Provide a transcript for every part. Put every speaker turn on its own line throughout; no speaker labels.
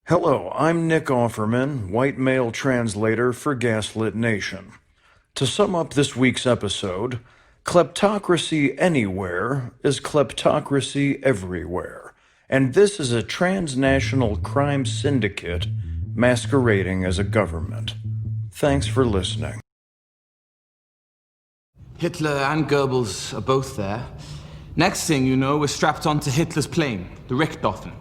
Hello, I'm Nick Offerman, white male translator for Gaslit Nation. To sum up this week's episode, kleptocracy anywhere is kleptocracy everywhere, and this is a transnational crime syndicate masquerading as a government. Thanks for listening.
Hitler and Goebbels are both there. Next thing you know, we're strapped onto Hitler's plane, the Richthofen,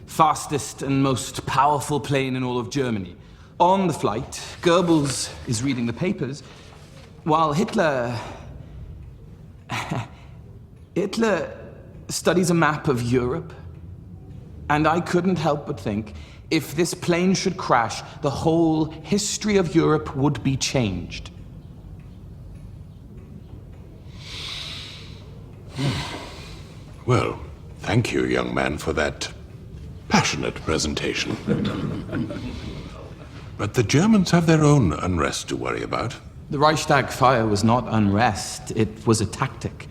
fastest and most powerful plane in all of Germany. On the flight, Goebbels is reading the papers, while Hitler studies a map of Europe. And I couldn't help but think, if this plane should crash, the whole history of Europe would be changed.
Well, thank you, young man, for that passionate presentation. But the Germans have their own unrest to worry about.
The Reichstag fire was not unrest, it was a tactic.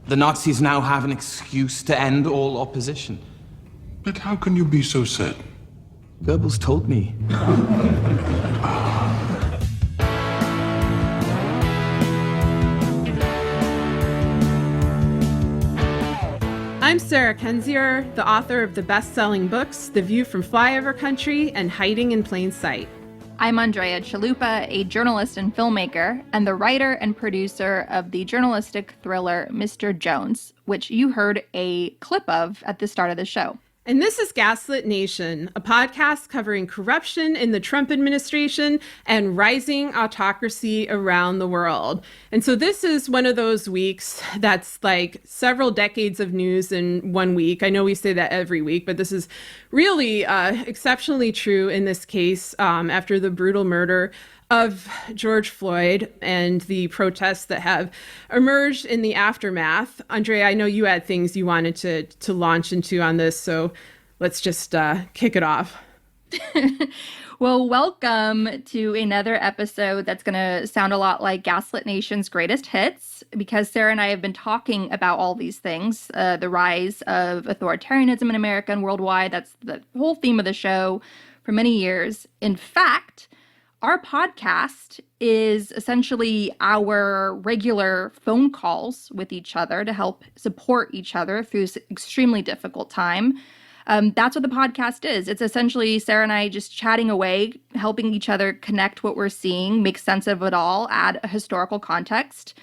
The Nazis now have an excuse to end all opposition.
But how can you be so certain?
Goebbels told me.
I'm Sarah Kendzior, the author of the best-selling books The View from Flyover Country and Hiding in Plain Sight.
I'm Andrea Chalupa, a journalist and filmmaker, and the writer and producer of the journalistic thriller Mr. Jones, which you heard a clip of at the start of the show.
And this is Gaslit Nation, a podcast covering corruption in the Trump administration and rising autocracy around the world. And so this is one of those weeks that's like several decades of news in 1 week. I know we say that every week, but this is really exceptionally true in this case after the brutal murder of George Floyd and the protests that have emerged in the aftermath. Andrea, I know you had things you wanted to launch into on this, so let's just kick it off.
Well, welcome to another episode that's going to sound a lot like Gaslit Nation's greatest hits, because Sarah and I have been talking about all these things, the rise of authoritarianism in America and worldwide. That's the whole theme of the show for many years. In fact, our podcast is essentially our regular phone calls with each other to help support each other through this extremely difficult time. That's what the podcast is. It's essentially Sarah and I just chatting away, helping each other connect what we're seeing, make sense of it all, add a historical context,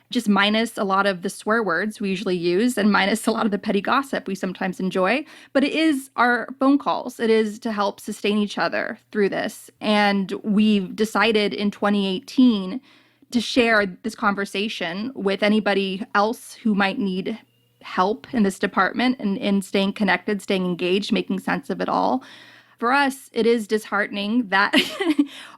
just minus a lot of the swear words we usually use and minus a lot of the petty gossip we sometimes enjoy. But it is our phone calls. It is to help sustain each other through this. And we've decided in 2018 to share this conversation with anybody else who might need help in this department and in staying connected, staying engaged, making sense of it all. For us, it is disheartening that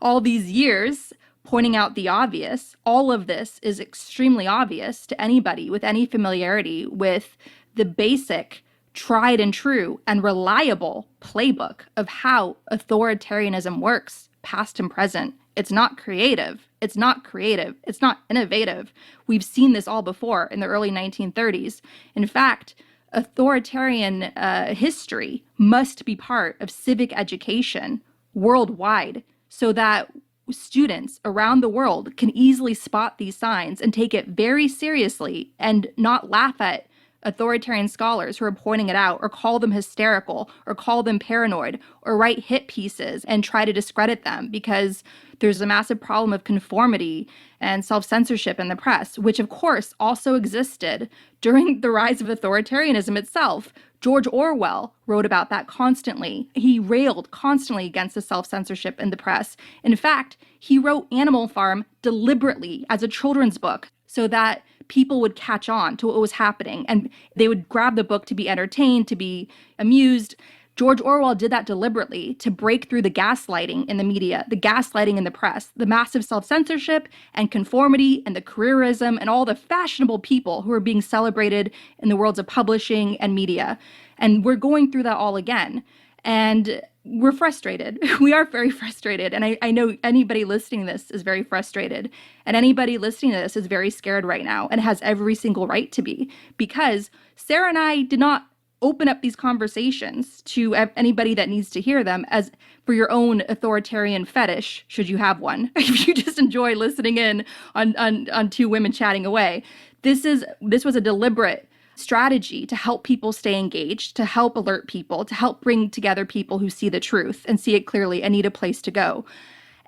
all these years pointing out the obvious, all of this is extremely obvious to anybody with any familiarity with the basic, tried and true, and reliable playbook of how authoritarianism works, past and present. It's not creative. It's not creative. It's not innovative. We've seen this all before in the early 1930s. In fact, authoritarian history must be part of civic education worldwide so that students around the world can easily spot these signs and take it very seriously and not laugh at authoritarian scholars who are pointing it out or call them hysterical or call them paranoid or write hit pieces and try to discredit them, because there's a massive problem of conformity and self-censorship in the press, which of course also existed during the rise of authoritarianism itself. George Orwell wrote about that constantly. He railed constantly against the self-censorship in the press. In fact, he wrote Animal Farm deliberately as a children's book so that people would catch on to what was happening and they would grab the book to be entertained, to be amused. George Orwell did that deliberately to break through the gaslighting in the media, the gaslighting in the press, the massive self-censorship and conformity and the careerism and all the fashionable people who are being celebrated in the worlds of publishing and media. And we're going through that all again. And we're frustrated. We are very frustrated. And I know anybody listening to this is very frustrated. And anybody listening to this is very scared right now and has every single right to be. Because Sarah and I did not open up these conversations to anybody that needs to hear them as for your own authoritarian fetish, should you have one. If you just enjoy listening in on two women chatting away. This was a deliberate strategy to help people stay engaged, to help alert people, to help bring together people who see the truth and see it clearly and need a place to go.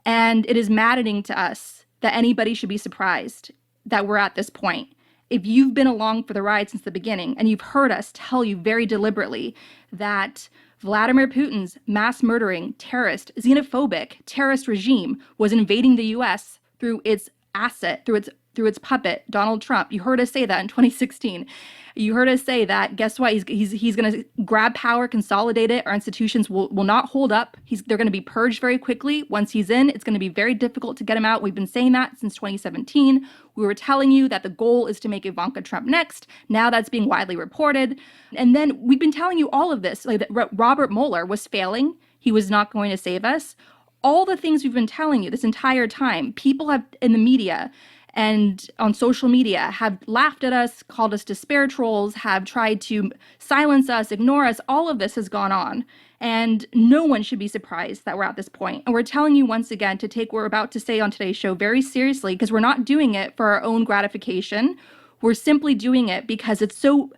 And it is maddening to us that anybody should be surprised that we're at this point. If you've been along for the ride since the beginning and you've heard us tell you very deliberately that Vladimir Putin's mass murdering, terrorist, xenophobic, terrorist regime was invading the US through its asset, through its puppet, Donald Trump. You heard us say that in 2016. You heard us say that, guess what? He's going to grab power, consolidate it. Our institutions will not hold up. They're going to be purged very quickly. Once he's in, it's going to be very difficult to get him out. We've been saying that since 2017. We were telling you that the goal is to make Ivanka Trump next. Now that's being widely reported. And then we've been telling you all of this, like that Robert Mueller was failing. He was not going to save us. All the things we've been telling you this entire time, people have in the media and on social media have laughed at us, called us despair trolls, have tried to silence us, ignore us. All of this has gone on. And no one should be surprised that we're at this point. And we're telling you once again to take what we're about to say on today's show very seriously, because we're not doing it for our own gratification. We're simply doing it because it's so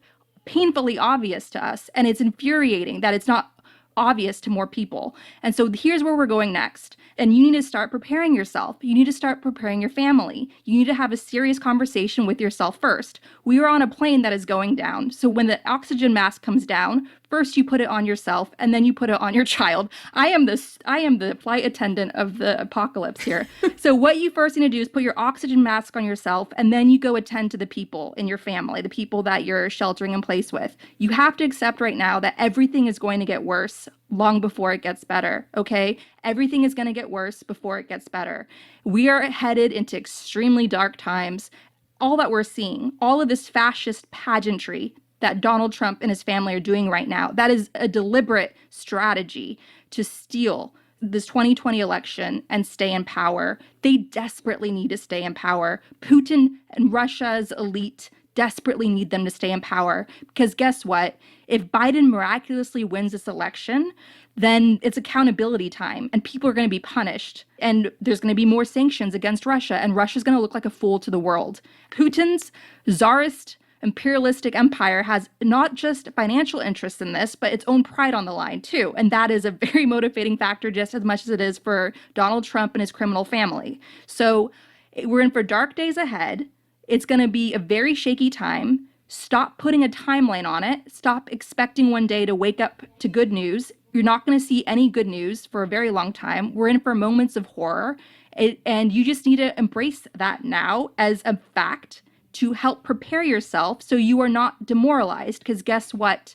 painfully obvious to us. And it's infuriating that it's not obvious to more people. And so here's where we're going next. And you need to start preparing yourself. You need to start preparing your family. You need to have a serious conversation with yourself first. We are on a plane that is going down. So when the oxygen mask comes down, first you put it on yourself and then you put it on your child. I am the flight attendant of the apocalypse here. So what you first need to do is put your oxygen mask on yourself, and then you go attend to the people in your family, the people that you're sheltering in place with. You have to accept right now that everything is going to get worse long before it gets better, okay? Everything is going to get worse before it gets better. We are headed into extremely dark times. All that we're seeing, all of this fascist pageantry that Donald Trump and his family are doing right now, that is a deliberate strategy to steal this 2020 election and stay in power. They desperately need to stay in power. Putin and Russia's elite desperately need them to stay in power, because guess what? If Biden miraculously wins this election, then it's accountability time and people are going to be punished, and there's going to be more sanctions against Russia, and Russia's going to look like a fool to the world. Putin's czarist imperialistic empire has not just financial interests in this, but its own pride on the line too. And that is a very motivating factor just as much as it is for Donald Trump and his criminal family. So we're in for dark days ahead. It's going to be a very shaky time. Stop putting a timeline on it. Stop expecting one day to wake up to good news. You're not going to see any good news for a very long time. We're in for moments of horror. And you just need to embrace that now as a fact to help prepare yourself so you are not demoralized. Because guess what?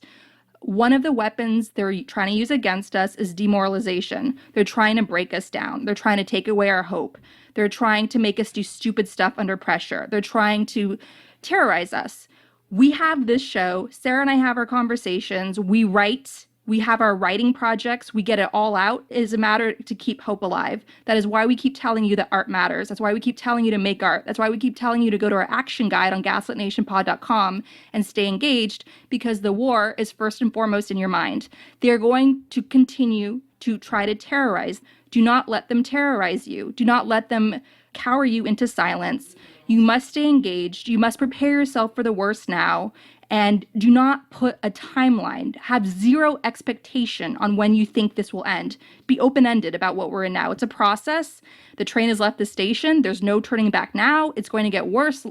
One of the weapons they're trying to use against us is demoralization. They're trying to break us down. They're trying to take away our hope. They're trying to make us do stupid stuff under pressure. They're trying to terrorize us. We have this show. Sarah and I have our conversations. We write. We have our writing projects. We get it all out. It is a matter to keep hope alive. That is why we keep telling you that art matters. That's why we keep telling you to make art. That's why we keep telling you to go to our action guide on gaslitnationpod.com and stay engaged, because the war is first and foremost in your mind. They're going to continue to try to terrorize. Do not let them terrorize you. Do not let them cower you into silence. You must stay engaged. You must prepare yourself for the worst now. And do not put a timeline. Have zero expectation on when you think this will end. Be open-ended about what we're in now. It's a process. The train has left the station. There's no turning back now. It's going to get worse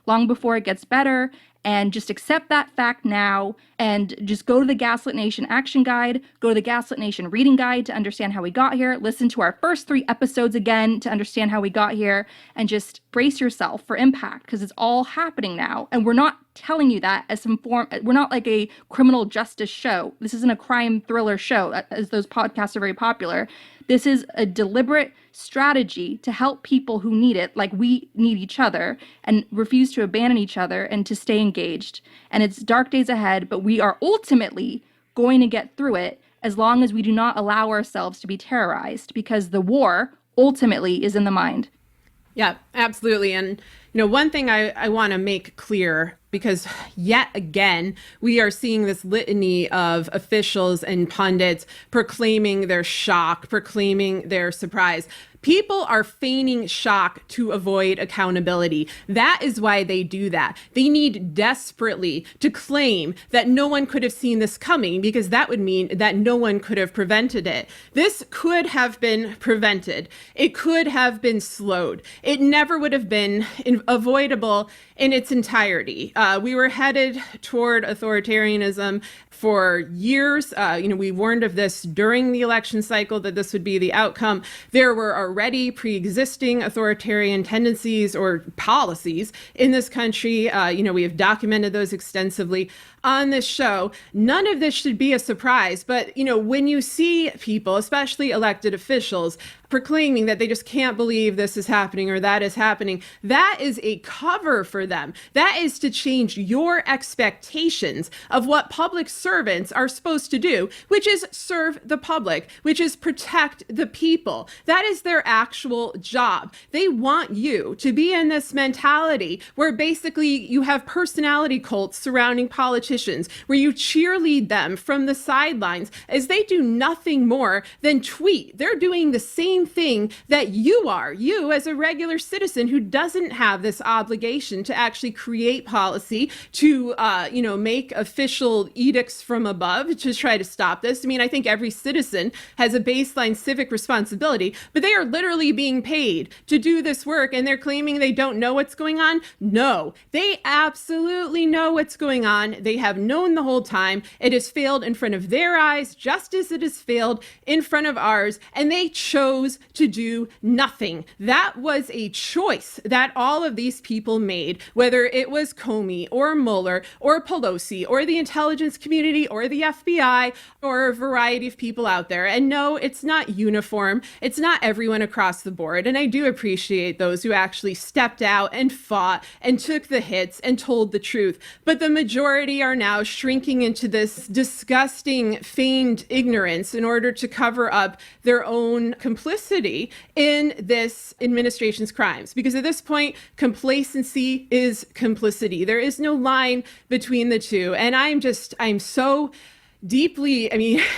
long before it gets better. And just accept that fact now, and just go to the Gaslit Nation Action Guide, go to the Gaslit Nation Reading Guide to understand how we got here, listen to our first 3 episodes again to understand how we got here, and just brace yourself for impact, because it's all happening now. And we're not telling you that as some form, we're not like a criminal justice show. This isn't a crime thriller show, as those podcasts are very popular. This is a deliberate strategy to help people who need it, like we need each other, and refuse to abandon each other and to stay engaged. And it's dark days ahead, but we are ultimately going to get through it as long as we do not allow ourselves to be terrorized, because the war ultimately is in the mind.
Yeah, absolutely. And, One thing I want to make clear, because yet again, we are seeing this litany of officials and pundits proclaiming their shock, proclaiming their surprise. People are feigning shock to avoid accountability. That is why they do that. They need desperately to claim that no one could have seen this coming, because that would mean that no one could have prevented it. This could have been prevented. It could have been slowed. It never would have been avoidable in its entirety. We were headed toward authoritarianism for years. We warned of this during the election cycle, that this would be the outcome. There were already pre-existing authoritarian tendencies or policies in this country. We have documented those extensively on this show. None of this should be a surprise, but when you see people, especially elected officials, proclaiming that they just can't believe this is happening or that is happening, that is a cover for them. That is to change your expectations of what public servants are supposed to do, which is serve the public, which is protect the people. That is their actual job. They want you to be in this mentality where basically you have personality cults surrounding politicians, where you cheerlead them from the sidelines as they do nothing more than tweet. They're doing the same thing that you are, you as a regular citizen who doesn't have this obligation to actually create policy, to make official edicts from above to try to stop this. I mean, I think every citizen has a baseline civic responsibility, but they are literally being paid to do this work, and they're claiming they don't know what's going on. No, they absolutely know what's going on. They have known the whole time. It has failed in front of their eyes, just as it has failed in front of ours, and they chose to do nothing. That was a choice that all of these people made, whether it was Comey or Mueller or Pelosi or the intelligence community or the FBI or a variety of people out there. And no, it's not uniform. It's not everyone across the board. And I do appreciate those who actually stepped out and fought and took the hits and told the truth. But the majority are now shrinking into this disgusting feigned ignorance in order to cover up their own complicity in this administration's crimes. Because at this point, complacency is complicity. There is no line between the two. And I'm so deeply,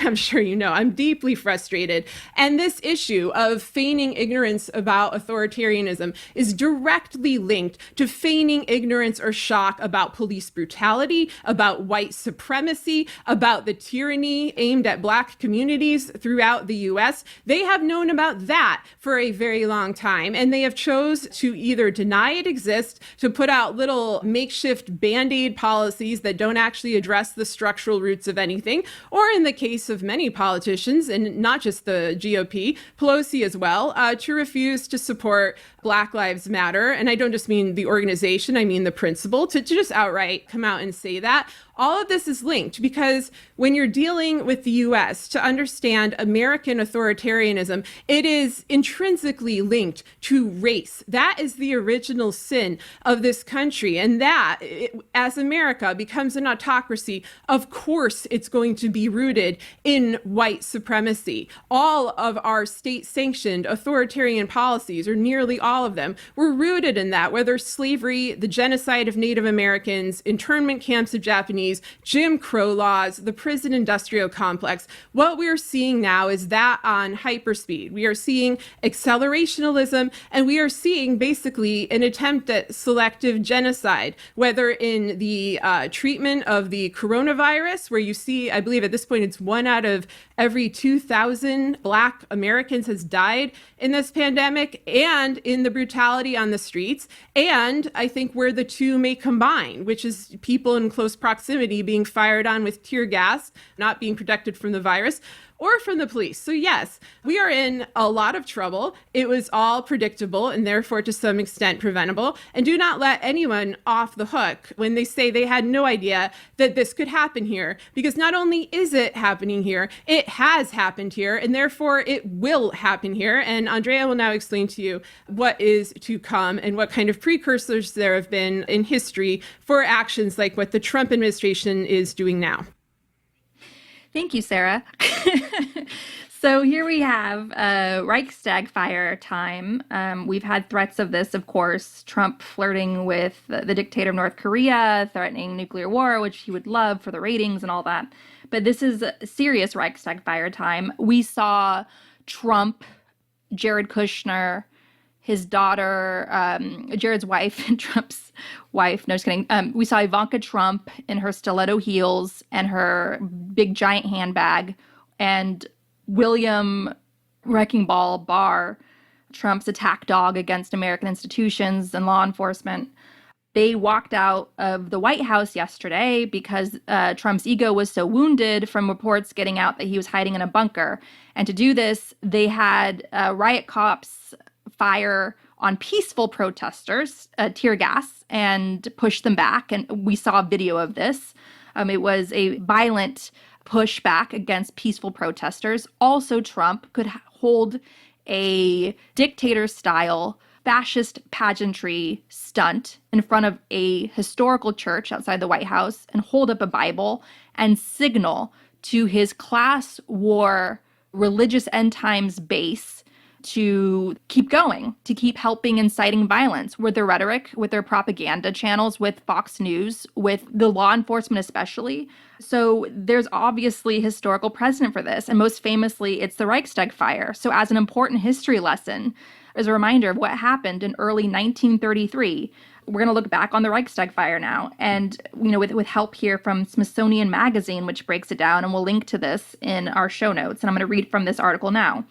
I'm sure I'm deeply frustrated. And this issue of feigning ignorance about authoritarianism is directly linked to feigning ignorance or shock about police brutality, about white supremacy, about the tyranny aimed at Black communities throughout the US. They have known about that for a very long time, and they have chose to either deny it exists, to put out little makeshift Band-Aid policies that don't actually address the structural roots of anything, or in the case of many politicians, and not just the GOP, Pelosi as well, to refuse to support Black Lives Matter. And I don't just mean the organization, I mean the principle, to just outright come out and say that. All of this is linked because when you're dealing with the US, to understand American authoritarianism, it is intrinsically linked to race. That is the original sin of this country. And that, as America becomes an autocracy, of course it's going to be rooted in white supremacy. All of our state-sanctioned authoritarian policies, or nearly all of them, were rooted in that, whether slavery, the genocide of Native Americans, internment camps of Japanese, Jim Crow laws, the prison industrial complex. What we're seeing now is that on hyperspeed. We are seeing accelerationalism, and we are seeing basically an attempt at selective genocide, whether in the treatment of the coronavirus, where you see, I believe at this point, it's 1 out of every 2,000 Black Americans has died in this pandemic, and in the brutality on the streets. And I think where the two may combine, which is people in close proximity being fired on with tear gas, not being protected from the virus, or from the police. So yes, we are in a lot of trouble. It was all predictable and therefore to some extent preventable. And do not let anyone off the hook when they say they had no idea that this could happen here, because not only is it happening here, it has happened here, and therefore it will happen here. And Andrea will now explain to you what is to come and what kind of precursors there have been in history for actions like what the Trump administration is doing now.
Thank you, Sarah. So here we have Reichstag fire time. We've had threats of this, of course. Trump flirting with the dictator of North Korea, threatening nuclear war, which he would love for the ratings and all that. But this is serious Reichstag fire time. We saw Trump, Jared Kushner, his daughter, Jared's wife, and Trump's wife. No, just kidding. We saw Ivanka Trump in her stiletto heels and her big giant handbag, and William Wrecking Ball Barr, Trump's attack dog against American institutions and law enforcement. They walked out of the White House yesterday because Trump's ego was so wounded from reports getting out that he was hiding in a bunker. And to do this, they had riot cops fire on peaceful protesters, tear gas, and push them back. And we saw a video of this. It was a violent pushback against peaceful protesters. Also, Trump could hold a dictator-style fascist pageantry stunt in front of a historical church outside the White House and hold up a Bible and signal to his class war religious end times base to keep going, to keep helping inciting violence with their rhetoric, with their propaganda channels, with Fox News, with the law enforcement especially. So there's obviously historical precedent for this, and most famously, it's the Reichstag fire. So as an important history lesson, as a reminder of what happened in early 1933, we're going to look back on the Reichstag fire now, and with help here from Smithsonian Magazine, which breaks it down, and we'll link to this in our show notes. And I'm going to read from this article now.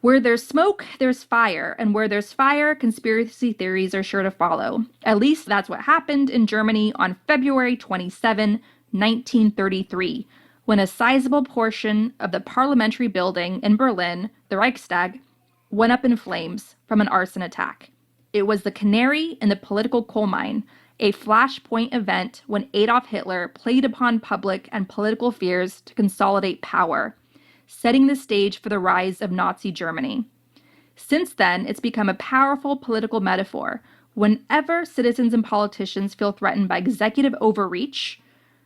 Where there's smoke, there's fire, and where there's fire, conspiracy theories are sure to follow. At least that's what happened in Germany on February 27, 1933, when a sizable portion of the parliamentary building in Berlin, the Reichstag, went up in flames from an arson attack. It was the canary in the political coal mine, a flashpoint event when Adolf Hitler played upon public and political fears to consolidate power, setting the stage for the rise of Nazi Germany. Since then, it's become a powerful political metaphor. Whenever citizens and politicians feel threatened by executive overreach,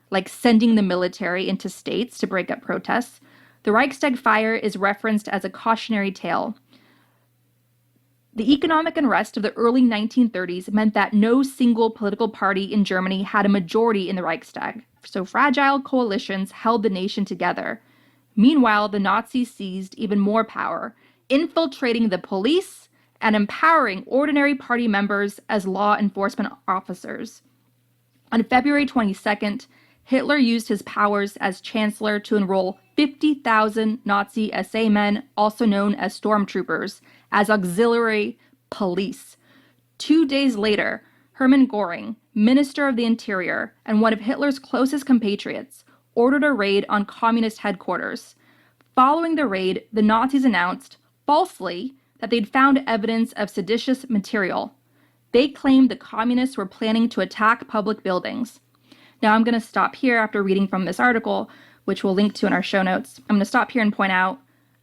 like sending the military into states to break up protests, the Reichstag fire is referenced as a cautionary tale. The economic unrest of the early 1930s meant that no single political party in Germany had a majority in the Reichstag, so fragile coalitions held the nation together. Meanwhile, the Nazis seized even more power, infiltrating the police and empowering ordinary party members as law enforcement officers. On February 22nd, Hitler used his powers as chancellor to enroll 50,000 Nazi SA men, also known as stormtroopers, as auxiliary police. 2 days later, Hermann Göring, Minister of the Interior and one of Hitler's closest compatriots, ordered a raid on communist headquarters. Following the raid, the Nazis announced, falsely, that they'd found evidence of seditious material. They claimed the communists were planning to attack public buildings. Now I'm going to stop here after reading from this article, which we'll link to in our show notes. I'm going to stop here and point out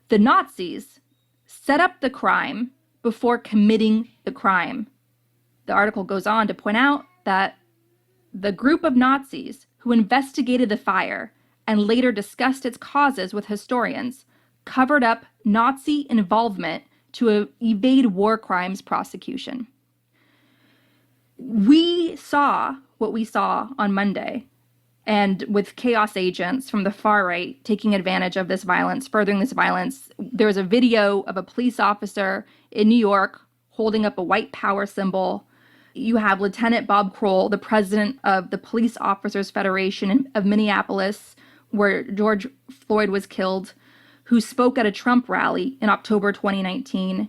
the Nazis set up the crime before committing the crime. The article goes on to point out that the group of Nazis who investigated the fire and later discussed its causes with historians covered up Nazi involvement to evade war crimes prosecution. We saw what we saw on Monday, and with chaos agents from the far right taking advantage of this violence, furthering this violence. There was a video of a police officer in New York holding up a white power symbol. You have Lieutenant Bob Kroll, the president of the Police Officers Federation of Minneapolis, where George Floyd was killed, who spoke at a Trump rally in October 2019.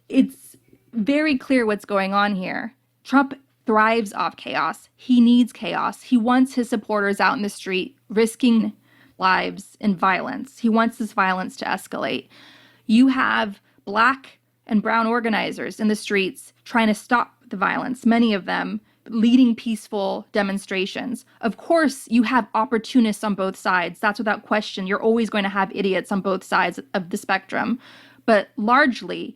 It's very clear what's going on here. Trump thrives off chaos. He needs chaos. He wants his supporters out in the street risking lives in violence. He wants this violence to escalate. You have Black and brown organizers in the streets trying to stop the violence, many of them leading peaceful demonstrations. Of course, you have opportunists on both sides. That's without question. You're always going to have idiots on both sides of the spectrum. But largely,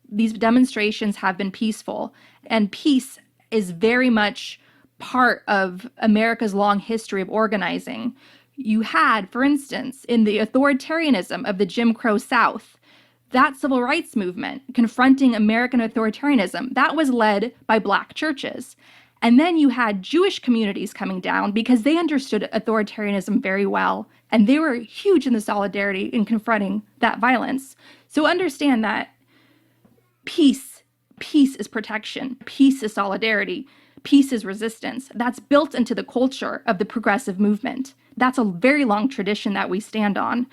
these demonstrations have been peaceful. And peace is very much part of America's long history of organizing. You had, for instance, in the authoritarianism of the Jim Crow South, that civil rights movement confronting American authoritarianism, that was led by Black churches. And then you had Jewish communities coming down because they understood authoritarianism very well, and they were huge in the solidarity in confronting that violence. So understand that peace is protection, peace is solidarity, peace is resistance. That's built into the culture of the progressive movement. That's a very long tradition that we stand on.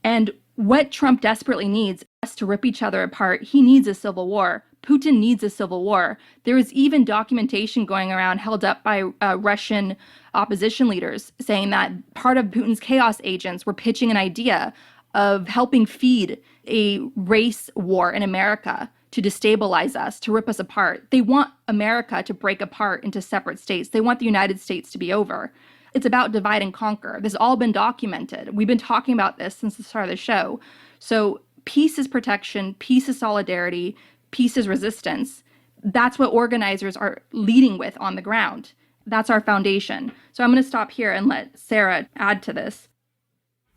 And what Trump desperately needs is to rip each other apart. He needs a civil war. Putin needs a civil war. There is even documentation going around held up by Russian opposition leaders saying that part of Putin's chaos agents were pitching an idea of helping feed a race war in America to destabilize us, to rip us apart. They want America to break apart into separate states. They want the United States to be over. It's about divide and conquer. This has all been documented. We've been talking about this since the start of the show. So peace is protection, peace is solidarity, peace is resistance. That's what organizers are leading with on the ground. That's our foundation. So I'm going to stop here and let Sarah add to this.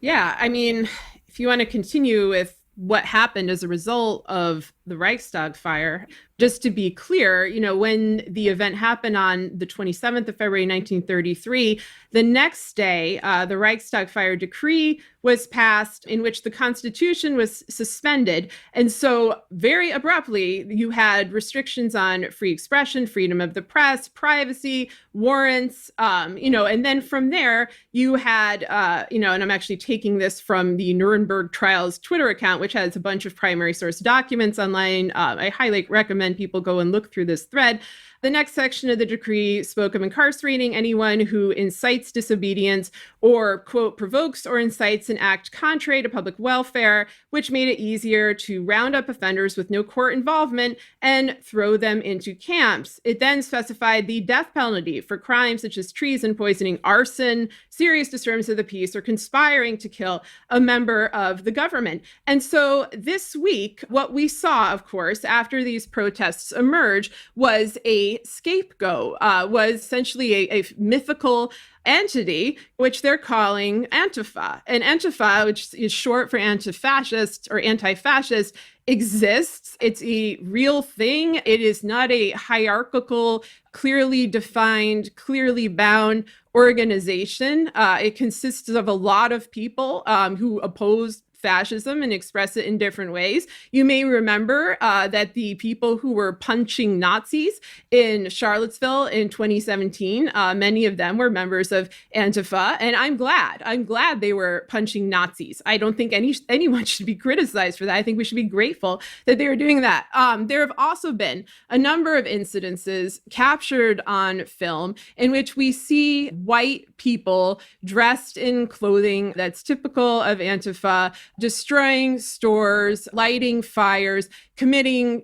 Yeah, I mean, if you want to continue with what happened as a result of the Reichstag fire, just to be clear, when the event happened on the 27th of February, 1933, the next day, the Reichstag fire decree was passed in which the Constitution was suspended. And so very abruptly, you had restrictions on free expression, freedom of the press, privacy, warrants, and then from there, you had, and I'm actually taking this from the Nuremberg Trials Twitter account, which has a bunch of primary source documents online. I highly recommend people go and look through this thread. The next section of the decree spoke of incarcerating anyone who incites disobedience or, quote, provokes or incites an act contrary to public welfare, which made it easier to round up offenders with no court involvement and throw them into camps. It then specified the death penalty for crimes such as treason, poisoning, arson, serious disturbance of the peace, or conspiring to kill a member of the government. And so this week, what we saw, of course, after these protests emerged was a scapegoat, was essentially a mythical entity, which they're calling Antifa. And Antifa, which is short for anti-fascist or anti-fascist, exists. It's a real thing. It is not a hierarchical, clearly defined, clearly bound organization. It consists of a lot of people who oppose fascism and express it in different ways. You may remember that the people who were punching Nazis in Charlottesville in 2017, many of them were members of Antifa, and I'm glad they were punching Nazis. I don't think anyone should be criticized for that. I think we should be grateful that they were doing that. There have also been a number of incidences captured on film in which we see white people dressed in clothing that's typical of Antifa, destroying stores, lighting fires, committing,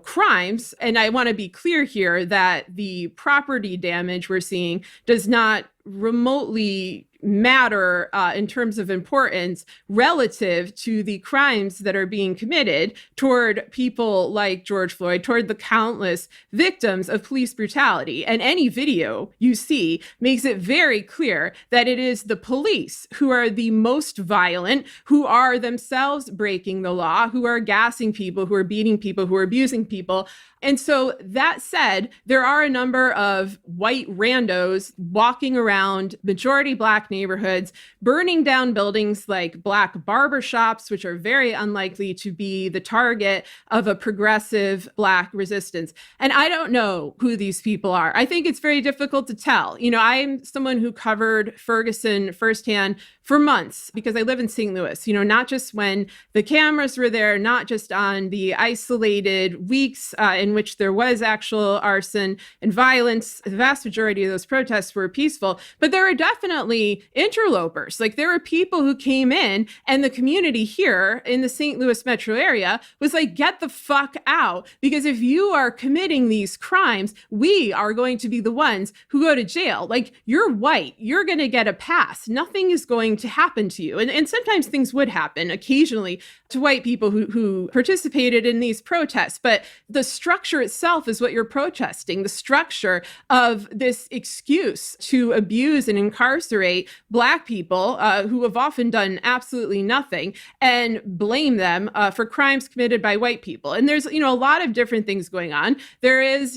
crimes. And I want to be clear here that the property damage we're seeing does not remotely matter in terms of importance relative to the crimes that are being committed toward people like George Floyd, toward the countless victims of police brutality. And any video you see makes it very clear that it is the police who are the most violent, who are themselves breaking the law, who are gassing people, who are beating people, who are abusing people. And so that said, there are a number of white randos walking around majority Black neighborhoods, burning down buildings like Black barbershops, which are very unlikely to be the target of a progressive Black resistance. And I don't know who these people are. I think it's very difficult to tell. I'm someone who covered Ferguson firsthand for months because I live in St. Louis, not just when the cameras were there, not just on the isolated weeks in which there was actual arson and violence. The vast majority of those protests were peaceful, but there were definitely interlopers. Like, there were people who came in, and the community here in the St. Louis metro area was like, get the fuck out, because if you are committing these crimes, we are going to be the ones who go to jail. Like, you're white, you're going to get a pass. Nothing is going to happen to you. And sometimes things would happen occasionally to white people who participated in these protests. But the structure itself is what you're protesting. The structure of this excuse to abuse and incarcerate Black people who have often done absolutely nothing and blame them for crimes committed by white people. And there's, a lot of different things going on. There is,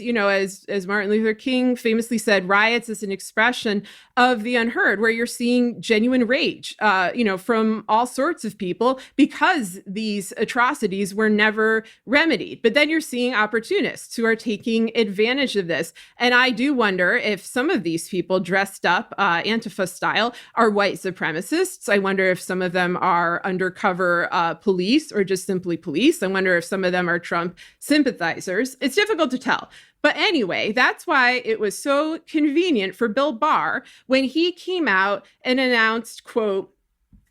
as Martin Luther King famously said, riots is an expression of the unheard, where you're seeing genuine rage, from all sorts of people because these atrocities were never remedied. But then you're seeing opportunists who are taking advantage of this. And I do wonder if some of these people dressed up Antifa style are white supremacists. I wonder if some of them are undercover police or just simply police. I wonder if some of them are Trump sympathizers. It's difficult to tell. But anyway, that's why it was so convenient for Bill Barr when he came out and announced, quote,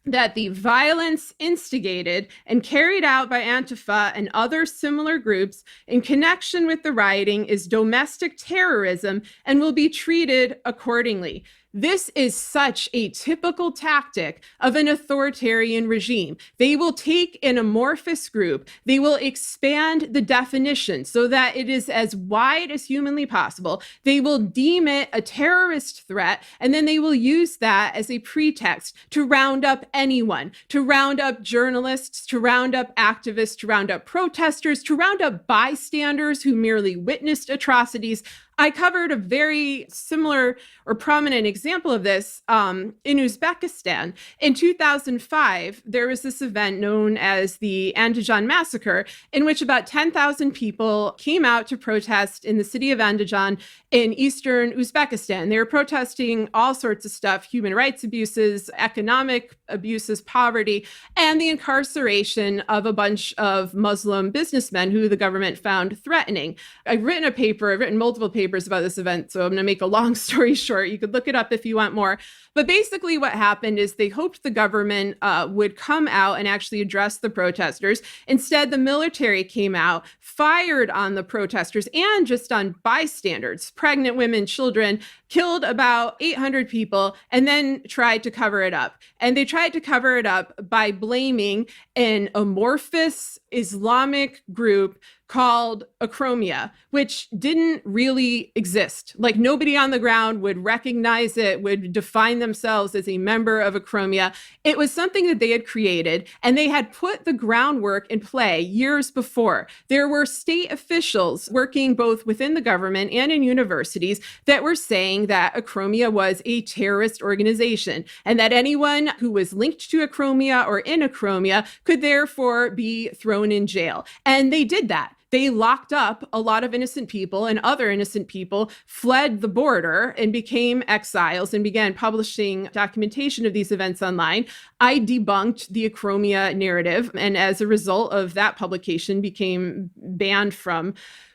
that the violence instigated and carried out by Antifa and other similar groups in connection with the rioting is domestic terrorism and will be treated accordingly. This is such a typical tactic of an authoritarian regime. They will take an amorphous group, they will expand the definition so that it is as wide as humanly possible. They will deem it a terrorist threat, and then they will use that as a pretext to round up anyone, to round up journalists, to round up activists, to round up protesters, to round up bystanders who merely witnessed atrocities. I covered a very similar or prominent example of this in Uzbekistan. In 2005, there was this event known as the Andijan Massacre, in which about 10,000 people came out to protest in the city of Andijan in eastern Uzbekistan. They were protesting all sorts of stuff: human rights abuses, economic abuses, poverty, and the incarceration of a bunch of Muslim businessmen who the government found threatening. I've written multiple papers about this event, so I'm going to make a long story short. You could look it up if you want more. But basically what happened is they hoped the government would come out and actually address the protesters. Instead, the military came out, fired on the protesters and just on bystanders, pregnant women, children, killed about 800 people, and then tried to cover it up. And they tried to cover it up by blaming an amorphous Islamic group called Acromia, which didn't really exist. Like, nobody on the ground would recognize it, would define themselves as a member of Acromia. It was something that they had created, and they had put the groundwork in play years before. There were state officials working both within the government and in universities that were saying that Acromia was a terrorist organization, and that anyone who was linked to Acromia or in Acromia could therefore be thrown in jail. And they did that. They locked up a lot of innocent people, and other innocent people fled the border and became exiles and began publishing documentation of these events online. I debunked the Acromia narrative, and as a result of that publication, became banned from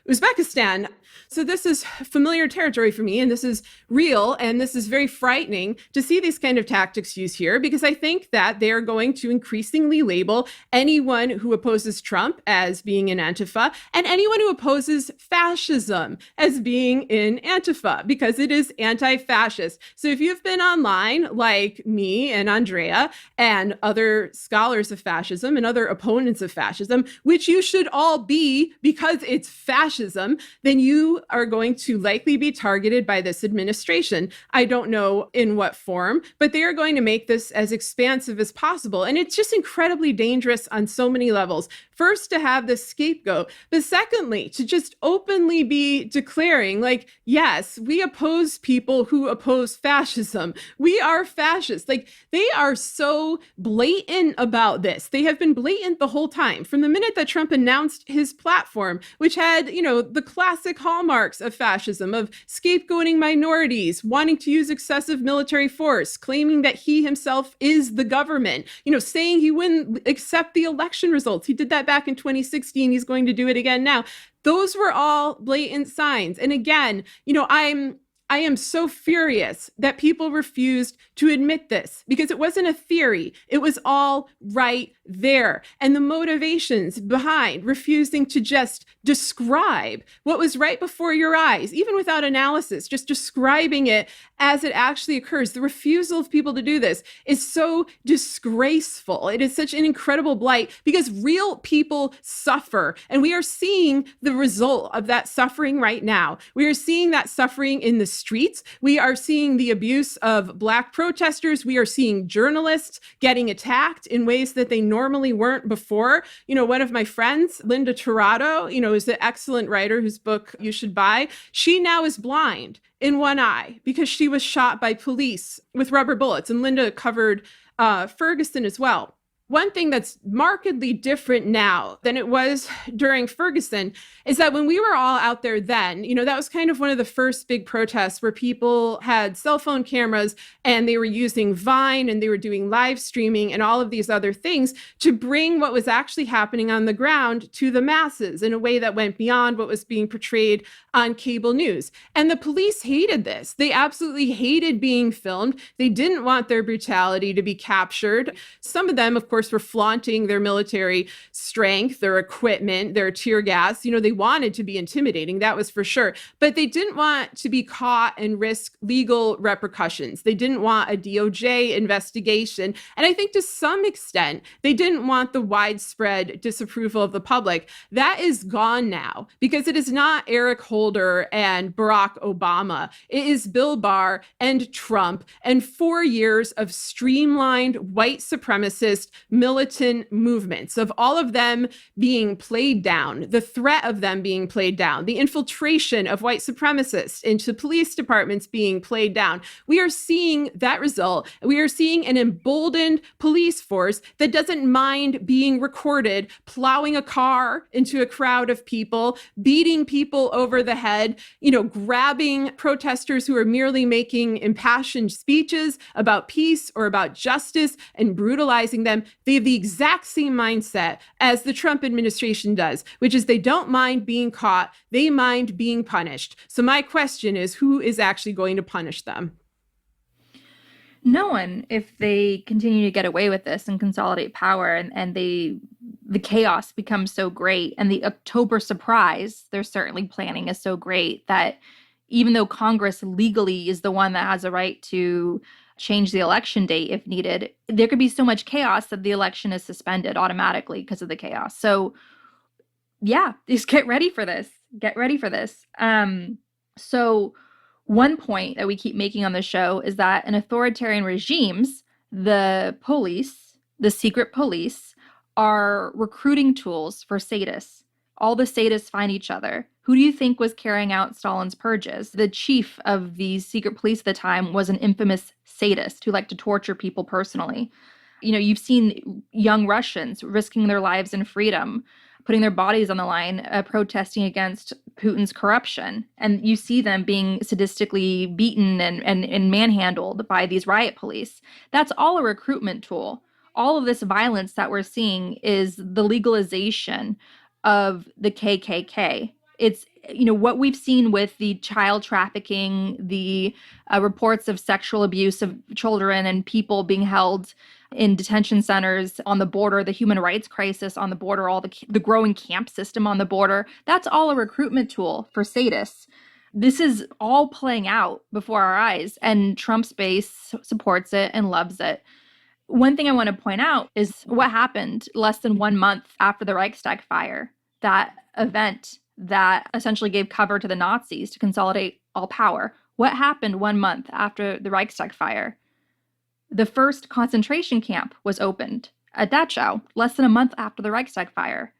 Uzbekistan. So this is familiar territory for me, and this is real, and this is very frightening to see these kind of tactics used here, because I think that they are going to increasingly label anyone who opposes Trump as being in Antifa, and anyone who opposes fascism as being in Antifa, because it is anti-fascist. So if you've been online, like me and Andrea and other scholars of fascism and other opponents of fascism, which you should all be because it's fascism, then you are going to likely be targeted by this administration. I don't know in what form, but they are going to make this as expansive as possible. And it's just incredibly dangerous on so many levels. First, to have this scapegoat, but secondly, to just openly be declaring, like, yes, we oppose people who oppose fascism. We are fascists. Like, they are so blatant about this. They have been blatant the whole time. From the minute that Trump announced his platform, which had, the classic hallmarks of fascism, of scapegoating minorities, wanting to use excessive military force, claiming that he himself is the government, saying he wouldn't accept the election results. He did that back in 2016. He's going to do it again now. Those were all blatant signs. And again, I am so furious that people refused to admit this, because it wasn't a theory. It was all right there. And the motivations behind refusing to just describe what was right before your eyes, even without analysis, just describing it as it actually occurs. The refusal of people to do this is so disgraceful. It is such an incredible blight, because real people suffer. And we are seeing the result of that suffering right now. We are seeing that suffering in the streets. We are seeing the abuse of Black protesters. We are seeing journalists getting attacked in ways that they normally weren't before. One of my friends, Linda Tirado, is an excellent writer whose book you should buy. She now is blind in one eye because she was shot by police with rubber bullets. And Linda covered Ferguson as well. One thing that's markedly different now than it was during Ferguson is that when we were all out there then, that was kind of one of the first big protests where people had cell phone cameras and they were using Vine and they were doing live streaming and all of these other things to bring what was actually happening on the ground to the masses in a way that went beyond what was being portrayed on cable news. And the police hated this. They absolutely hated being filmed. They didn't want their brutality to be captured. Some of them, of course, were flaunting their military strength, their equipment, their tear gas. They wanted to be intimidating, that was for sure. But they didn't want to be caught and risk legal repercussions. They didn't want a DOJ investigation. And I think to some extent, they didn't want the widespread disapproval of the public. That is gone now because it is not Eric Holder and Barack Obama. It is Bill Barr and Trump and 4 years of streamlined white supremacist militant movements, of all of them being played down, the threat of them being played down, the infiltration of white supremacists into police departments being played down. We are seeing that result. We are seeing an emboldened police force that doesn't mind being recorded, plowing a car into a crowd of people, beating people over the head, grabbing protesters who are merely making impassioned speeches about peace or about justice and brutalizing them. They have the exact same mindset as the Trump administration does, which is they don't mind being caught, they mind being punished. So my question is, who is actually going to punish them?
No one, if they continue to get away with this and consolidate power and the chaos becomes so great and the October surprise they're certainly planning is so great that even though Congress legally is the one that has a right to change the election date if needed, there could be so much chaos that the election is suspended automatically because of the chaos. So yeah, just get ready for this. Get ready for this. So one point that we keep making on the show is that in authoritarian regimes, the police, the secret police, are recruiting tools for sadists. All the sadists find each other. Who do you think was carrying out Stalin's purges? The chief of the secret police at the time was an infamous sadist who liked to torture people personally. You've seen young Russians risking their lives in freedom, putting their bodies on the line, protesting against Putin's corruption. And you see them being sadistically beaten and manhandled by these riot police. That's all a recruitment tool. All of this violence that we're seeing is the legalization of the KKK. It's, what we've seen with the child trafficking, the reports of sexual abuse of children and people being held in detention centers on the border, the human rights crisis on the border, all the growing camp system on the border. That's all a recruitment tool for sadists. This is all playing out before our eyes, and Trump's base supports it and loves it. One thing I want to point out is what happened less than 1 month after the Reichstag fire, that event that essentially gave cover to the Nazis to consolidate all power. What happened 1 month after the Reichstag fire? The first concentration camp was opened at Dachau, less than a month after the Reichstag fire.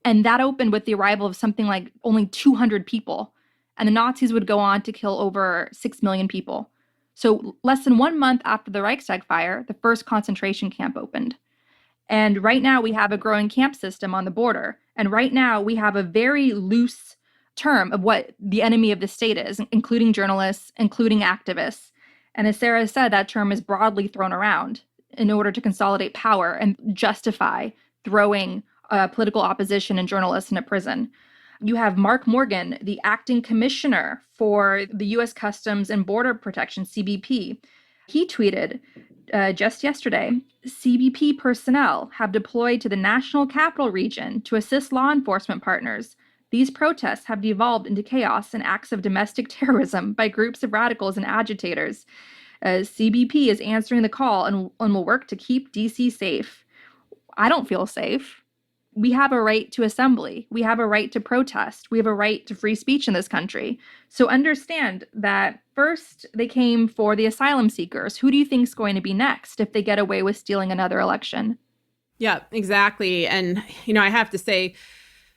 And that opened with the arrival of something like only 200 people. And the Nazis would go on to kill over 6 million people. So less than 1 month after the Reichstag fire, the first concentration camp opened. And right now we have a growing camp system on the border. And right now we have a very loose term of what the enemy of the state is, including journalists, including activists. And as Sarah said, that term is broadly thrown around in order to consolidate power and justify throwing political opposition and journalists into prison. You have Mark Morgan, the acting commissioner for the U.S. Customs and Border Protection, CBP. He tweeted just yesterday, CBP personnel have deployed to the National Capital Region to assist law enforcement partners. These protests have devolved into chaos and acts of domestic terrorism by groups of radicals and agitators. CBP is answering the call and will work to keep D.C. safe. I don't feel safe. we have a right to assembly. We have a right to protest. We have a right to free speech in this country. So understand that first they came for the asylum seekers. Who do you think is going to be next if they get away with stealing another election?
Yeah, exactly. And, I have to say,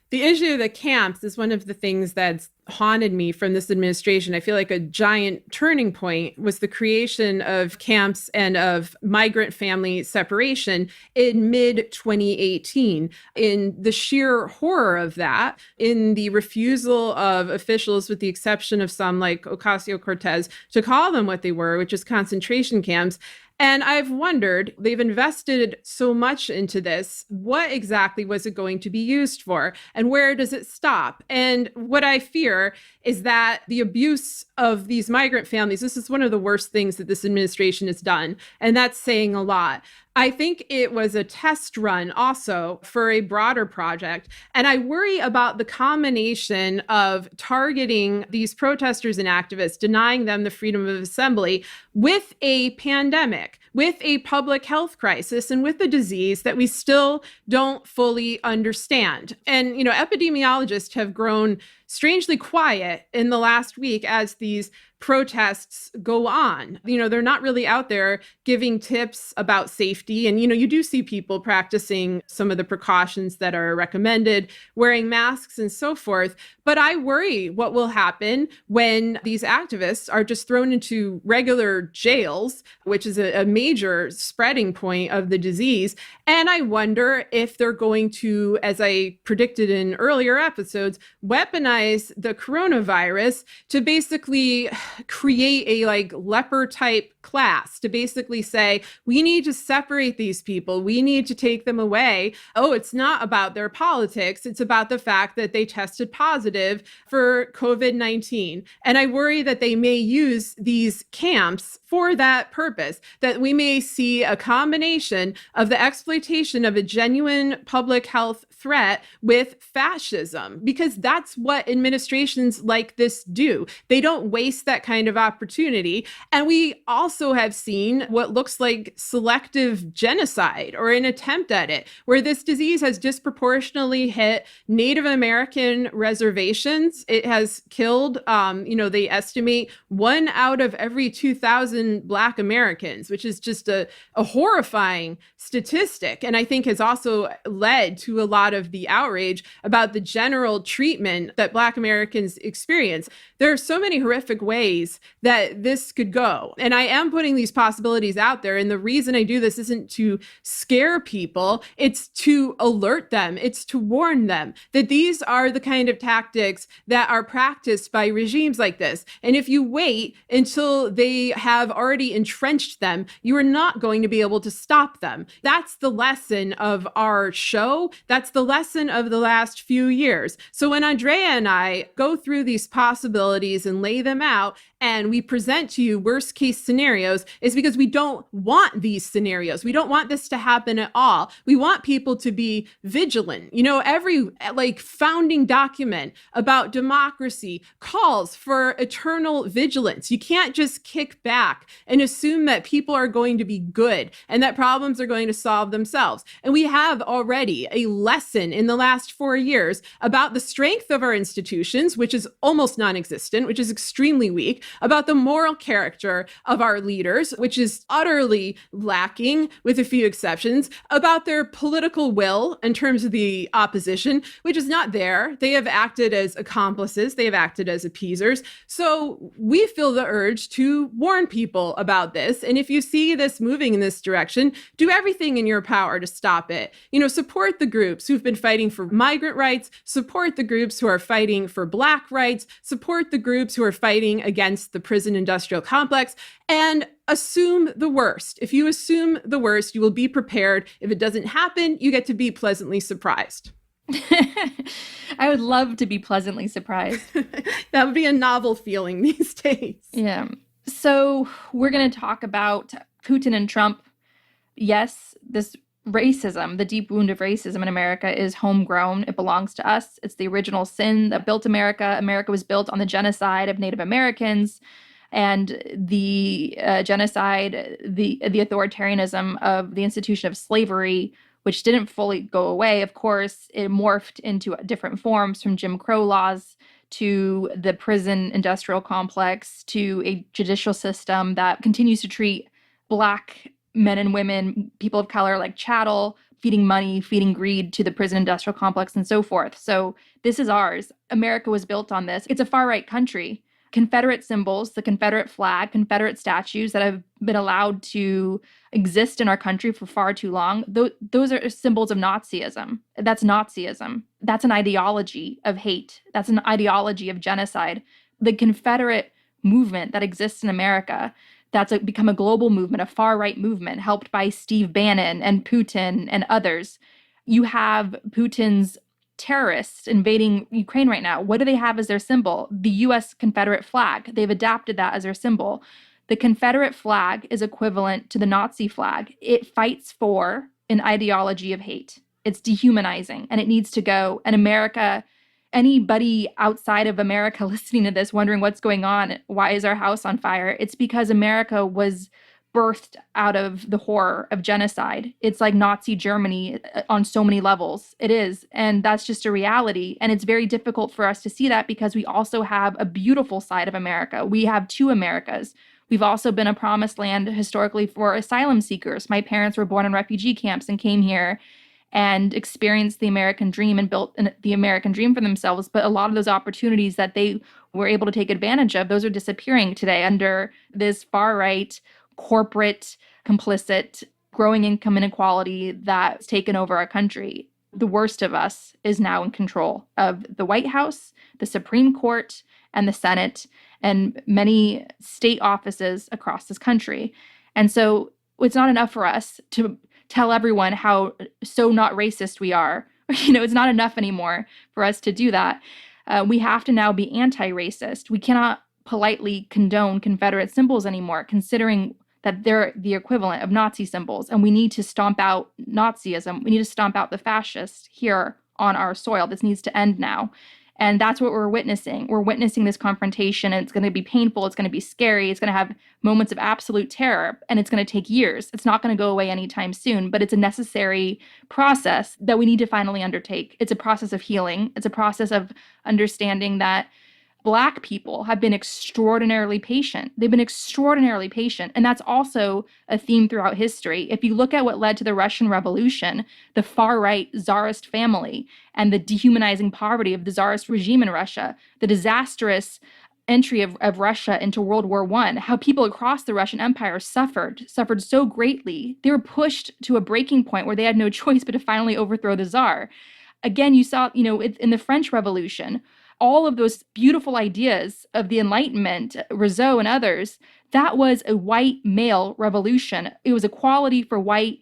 the issue of the camps is one of the things that's haunted me from this administration. I feel like a giant turning point was the creation of camps and of migrant family separation in mid-2018. In the sheer horror of that, in the refusal of officials, with the exception of some like Ocasio-Cortez, to call them what they were, which is concentration camps. And I've wondered, they've invested so much into this. What exactly was it going to be used for? And where does it stop? And what I fear is that the abuse of these migrant families, this is one of the worst things that this administration has done. And that's saying a lot. I think it was a test run also for a broader project. And I worry about the combination of targeting these protesters and activists, denying them the freedom of assembly with a pandemic, with a public health crisis, and with a disease that we still don't fully understand. And, epidemiologists have grown strangely quiet in the last week as these protests go on. They're not really out there giving tips about safety. And, you do see people practicing some of the precautions that are recommended, wearing masks and so forth. But I worry what will happen when these activists are just thrown into regular jails, which is a major spreading point of the disease. And I wonder if they're going to, as I predicted in earlier episodes, weaponize the coronavirus to basically create a leper type class, to basically say, we need to separate these people. We need to take them away. Oh, it's not about their politics. It's about the fact that they tested positive for COVID-19. And I worry that they may use these camps for that purpose, that we may see a combination of the exploitation of a genuine public health threat with fascism, because that's what administrations like this do. They don't waste that kind of opportunity. And we also have seen what looks like selective genocide, or an attempt at it, where this disease has disproportionately hit Native American reservations. It has killed, they estimate 1 out of every 2,000 Black Americans, which is just a horrifying statistic. And I think has also led to a lot of the outrage about the general treatment that Black Americans experience. There are so many horrific ways that this could go. And I am putting these possibilities out there. And the reason I do this isn't to scare people, it's to alert them, it's to warn them that these are the kind of tactics that are practiced by regimes like this. And if you wait until they have already entrenched them, you are not going to be able to stop them. That's the lesson of our show. That's the lesson of the last few years. So when Andrea and I go through these possibilities and lay them out, and we present to you worst case scenarios, is because we don't want these scenarios. We don't want this to happen at all. We want people to be vigilant. Every founding document about democracy calls for eternal vigilance. You can't just kick back and assume that people are going to be good and that problems are going to solve themselves. And we have already a lesson in the last 4 years about the strength of our institutions, which is almost non-existent, which is extremely weak, about the moral character of our leaders, which is utterly lacking with a few exceptions, about their political will in terms of the opposition, which is not there. They have acted as accomplices. They have acted as appeasers. So we feel the urge to warn people about this. And if you see this moving in this direction, do everything in your power to stop it. Support the groups who've been fighting for migrant rights, support the groups who are fighting for Black rights, support the groups who are fighting against the prison industrial complex, and assume the worst. If you assume the worst, you will be prepared. If it doesn't happen, you get to be pleasantly surprised.
I would love to be pleasantly surprised.
That would be a novel feeling these days.
Yeah. So we're going to talk about Putin and Trump. Yes, this racism, the deep wound of racism in America, is homegrown. It belongs to us. It's the original sin that built America. America was built on the genocide of Native Americans and the genocide, the authoritarianism of the institution of slavery, which didn't fully go away. Of course, it morphed into different forms, from Jim Crow laws to the prison industrial complex to a judicial system that continues to treat Black men and women, people of color, like chattel, feeding money, feeding greed to the prison industrial complex, and so forth. So this is ours. America was built on this. It's a far-right country. Confederate symbols, the Confederate flag, Confederate statues that have been allowed to exist in our country for far too long, those are symbols of Nazism. That's Nazism. That's an ideology of hate. That's an ideology of genocide. The Confederate movement that exists in America, that's become a global movement, a far-right movement, helped by Steve Bannon and Putin and others. You have Putin's terrorists invading Ukraine right now. What do they have as their symbol? The U.S. Confederate flag. They've adapted that as their symbol. The Confederate flag is equivalent to the Nazi flag. It fights for an ideology of hate. It's dehumanizing, and it needs to go. And America, anybody outside of America listening to this, wondering what's going on, why is our house on fire? It's because America was birthed out of the horror of genocide. It's like Nazi Germany on so many levels. It is. And that's just a reality. And it's very difficult for us to see that because we also have a beautiful side of America. We have two Americas. We've also been a promised land historically for asylum seekers. My parents were born in refugee camps and came here and experienced the American dream and built the American dream for themselves. But a lot of those opportunities that they were able to take advantage of, those are disappearing today under this far-right, corporate, complicit, growing income inequality that's taken over our country. The worst of us is now in control of the White House, the Supreme Court, and the Senate, and many state offices across this country. And so it's not enough for us to tell everyone how so not racist we are. It's not enough anymore for us to do that. We have to now be anti-racist. We cannot politely condone Confederate symbols anymore, considering that they're the equivalent of Nazi symbols. And we need to stomp out Nazism. We need to stomp out the fascists here on our soil. This needs to end now. And that's what we're witnessing. We're witnessing this confrontation, and it's going to be painful. It's going to be scary. It's going to have moments of absolute terror, and it's going to take years. It's not going to go away anytime soon, but it's a necessary process that we need to finally undertake. It's a process of healing. It's a process of understanding that Black people have been extraordinarily patient. They've been extraordinarily patient. And that's also a theme throughout history. If you look at what led to the Russian Revolution, the far-right Tsarist family, and the dehumanizing poverty of the Tsarist regime in Russia, the disastrous entry of Russia into World War I, how people across the Russian Empire suffered so greatly. They were pushed to a breaking point where they had no choice but to finally overthrow the Tsar. Again, you saw, in the French Revolution, all of those beautiful ideas of the Enlightenment, Rousseau and others, that was a white male revolution. It was equality for white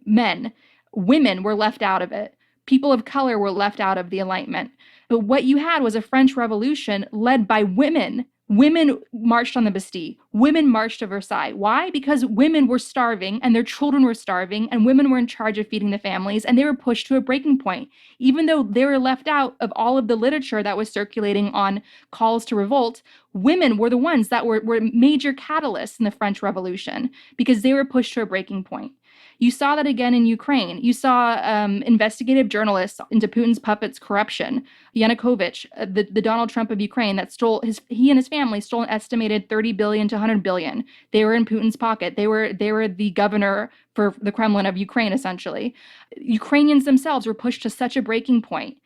men. Women were left out of it. People of color were left out of the Enlightenment. But what you had was a French Revolution led by women. Women marched on the Bastille. Women marched to Versailles. Why? Because women were starving and their children were starving, and women were in charge of feeding the families, and they were pushed to a breaking point. Even though they were left out of all of the literature that was circulating on calls to revolt, women were the ones that were major catalysts in the French Revolution because they were pushed to a breaking point. You saw that again in Ukraine. You saw investigative journalists into Putin's puppet's corruption. Yanukovych, the Donald Trump of Ukraine, that he and his family stole an estimated $30 billion to $100 billion. They were in Putin's pocket. They were the governor for the Kremlin of Ukraine, essentially. Ukrainians themselves were pushed to such a breaking point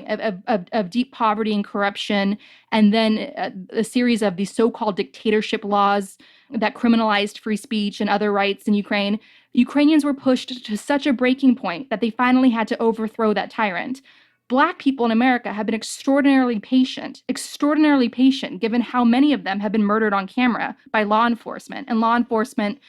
of deep poverty and corruption, and then a series of these so-called dictatorship laws that criminalized free speech and other rights in Ukraine. Ukrainians were pushed to such a breaking point that they finally had to overthrow that tyrant. Black people in America have been extraordinarily patient, given how many of them have been murdered on camera by law enforcement. And law enforcement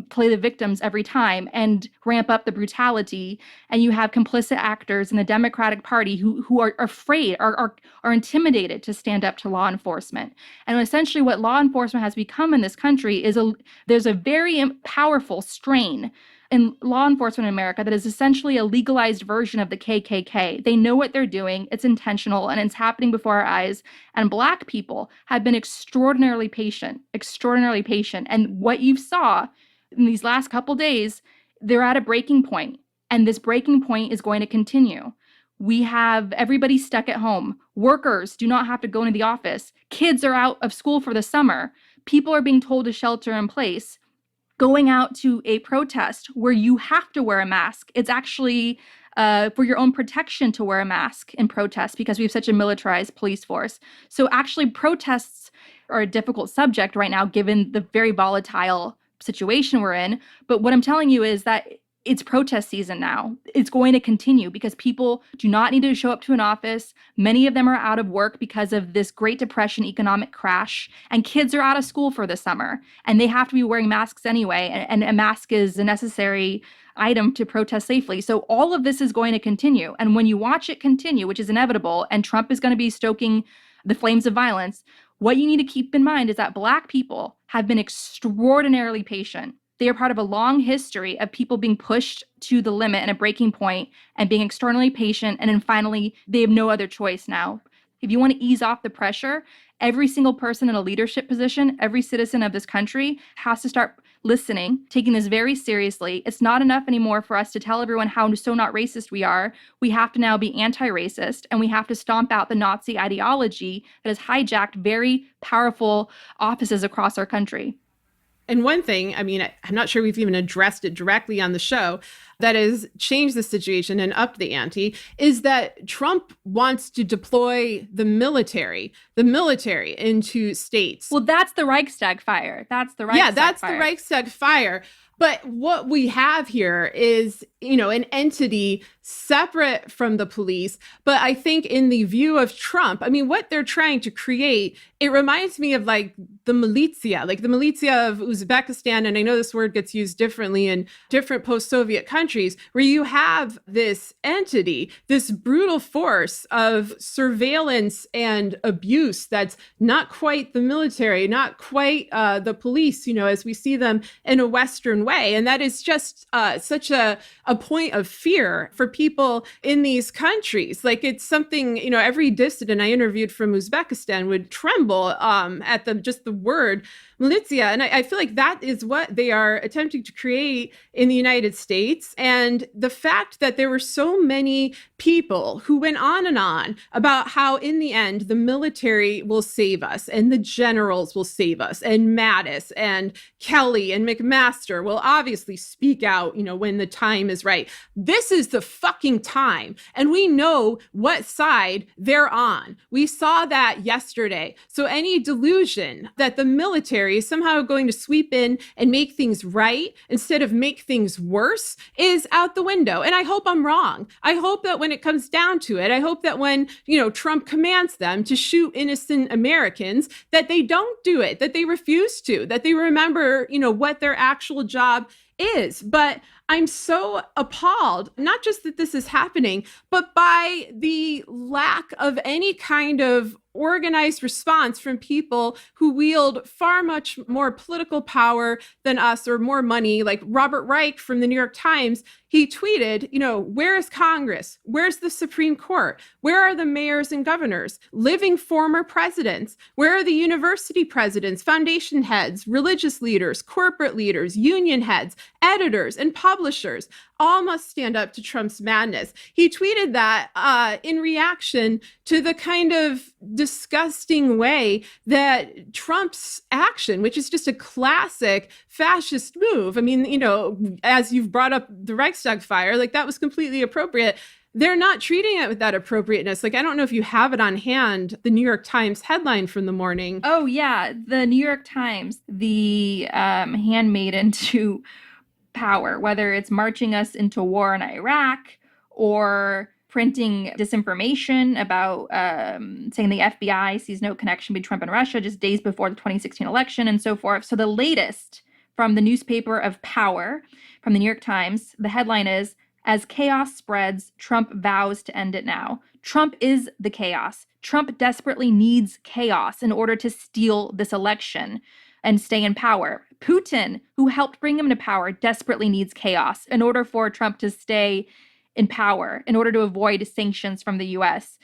play the victims every time and ramp up the brutality. And you have complicit actors in the Democratic Party who are afraid, are intimidated to stand up to law enforcement. And essentially what law enforcement has become in this country is there's a very powerful strain in law enforcement in America that is essentially a legalized version of the KKK. They know what they're doing. It's intentional, and it's happening before our eyes. And Black people have been extraordinarily patient. And what you saw in these last couple days, they're at a breaking point, and this breaking point is going to continue. We have everybody stuck at home. Workers do not have to go into the office. Kids are out of school for the summer. People are being told to shelter in place. Going out to a protest where you have to wear a mask, it's actually for your own protection to wear a mask in protest because we have such a militarized police force. So actually protests are a difficult subject right now given the very volatile situation we're in. But what I'm telling you is that it's protest season now. It's going to continue because people do not need to show up to an office. Many of them are out of work because of this Great Depression economic crash, and kids are out of school for the summer, and they have to be wearing masks anyway, and a mask is a necessary item to protest safely. So all of this is going to continue. And when you watch it continue, which is inevitable, and Trump is going to be stoking the flames of violence, what you need to keep in mind is that Black people have been extraordinarily patient. They are part of a long history of people being pushed to the limit and a breaking point and being externally patient. And then finally, they have no other choice now. If you want to ease off the pressure, every single person in a leadership position, every citizen of this country has to start listening, taking this very seriously. It's not enough anymore for us to tell everyone how so not racist we are. We have to now be anti-racist, and we have to stomp out the Nazi ideology that has hijacked very powerful offices across our country.
And one thing, I mean, I'm not sure we've even addressed it directly on the show, that has changed the situation and upped the ante, is that Trump wants to deploy the military into states.
Well, that's the Reichstag fire. The
Reichstag fire. But what we have here is, an entity separate from the police. But I think in the view of Trump, I mean, what they're trying to create, it reminds me of like the militia of Uzbekistan. And I know this word gets used differently in different post-Soviet countries, where you have this entity, this brutal force of surveillance and abuse that's not quite the military, not quite the police, as we see them in a Western way. And that is just such a point of fear for people in these countries. Like, it's something, every dissident I interviewed from Uzbekistan would tremble at the word militia. And I feel like that is what they are attempting to create in the United States. And the fact that there were so many people who went on and on about how in the end, the military will save us and the generals will save us, and Mattis and Kelly and McMaster will obviously speak out, when the time is right. This is the fucking time. And we know what side they're on. We saw that yesterday. So any delusion that the military is somehow going to sweep in and make things right instead of make things worse is out the window. And I hope I'm wrong. I hope that when it comes down to it, I hope that when, Trump commands them to shoot innocent Americans, that they don't do it, that they refuse to, that they remember, what their actual job is. But I'm so appalled, not just that this is happening, but by the lack of any kind of organized response from people who wield far much more political power than us, or more money. Like Robert Reich from the New York Times, he tweeted, where is Congress? Where's the Supreme Court? Where are the mayors and governors, living former presidents? Where are the university presidents, foundation heads, religious leaders, corporate leaders, union heads, editors, and publishers? All must stand up to Trump's madness. He tweeted that in reaction to the kind of disgusting way that Trump's action, which is just a classic fascist move. I mean, as you've brought up the Reichstag fire, like that was completely appropriate. They're not treating it with that appropriateness. Like, I don't know if you have it on hand, the New York Times headline from the morning.
Oh, yeah. The New York Times, the handmaiden to power, whether it's marching us into war in Iraq or printing disinformation about saying the FBI sees no connection between Trump and Russia just days before the 2016 election and so forth. So the latest from the newspaper of power, from the New York Times, the headline is, "As chaos spreads, Trump vows to end it now." Trump is the chaos. Trump desperately needs chaos in order to steal this election and stay in power. Putin, who helped bring him to power, desperately needs chaos in order for Trump to stay in power, in order to avoid sanctions from the US.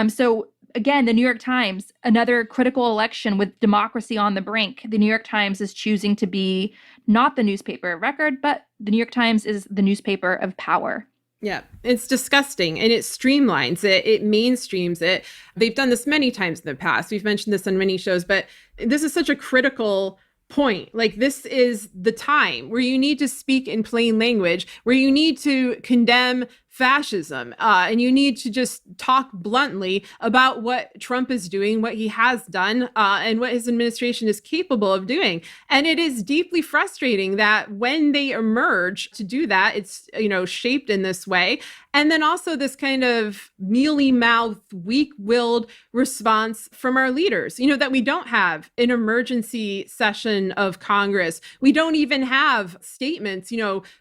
So Again, the New York Times, another critical election with democracy on the brink. The New York Times is choosing to be not the newspaper of record, but the New York Times is the newspaper of power.
Yeah, it's disgusting, and it streamlines it. It mainstreams it. They've done this many times in the past. We've mentioned this on many shows, but this is such a critical point. Like, this is the time where you need to speak in plain language, where you need to condemn fascism, and you need to just talk bluntly about what Trump is doing, what he has done, and what his administration is capable of doing. And it is deeply frustrating that when they emerge to do that, it's, shaped in this way. And then also this kind of mealy-mouthed, weak-willed response from our leaders, that we don't have an emergency session of Congress. We don't even have statements,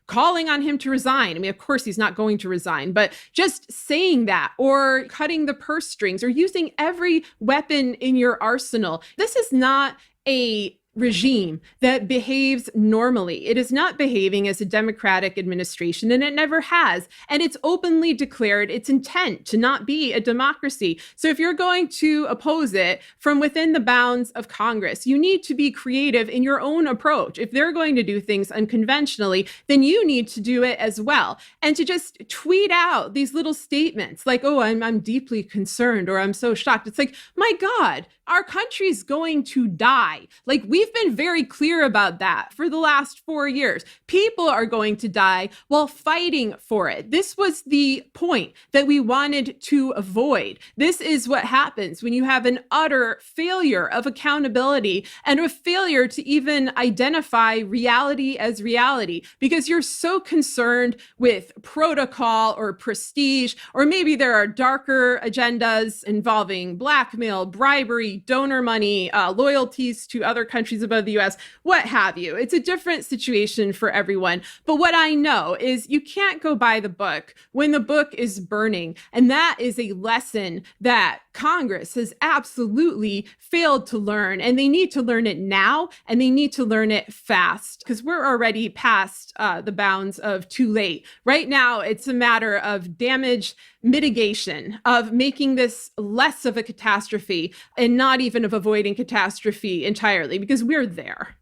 calling on him to resign. I mean, of course, he's not going to resign, but just saying that, or cutting the purse strings, or using every weapon in your arsenal. This is not a regime that behaves normally. It is not behaving as a democratic administration, and it never has. And it's openly declared its intent to not be a democracy. So if you're going to oppose it from within the bounds of Congress, you need to be creative in your own approach. If they're going to do things unconventionally, then you need to do it as well. And to just tweet out these little statements like, oh, I'm deeply concerned, or I'm so shocked. It's like, my God, our country's going to die. Like, we've been very clear about that for the last 4 years. People are going to die while fighting for it. This was the point that we wanted to avoid. This is what happens when you have an utter failure of accountability and a failure to even identify reality as reality, because you're so concerned with protocol or prestige, or maybe there are darker agendas involving blackmail, bribery, donor money, loyalties to other countries above the US, what have you. It's a different situation for everyone. But what I know is you can't go by the book when the book is burning. And that is a lesson that Congress has absolutely failed to learn. And they need to learn it now, and they need to learn it fast, because we're already past the bounds of too late. Right now, it's a matter of damage mitigation, of making this less of a catastrophe, and not even of avoiding catastrophe entirely, because we're there.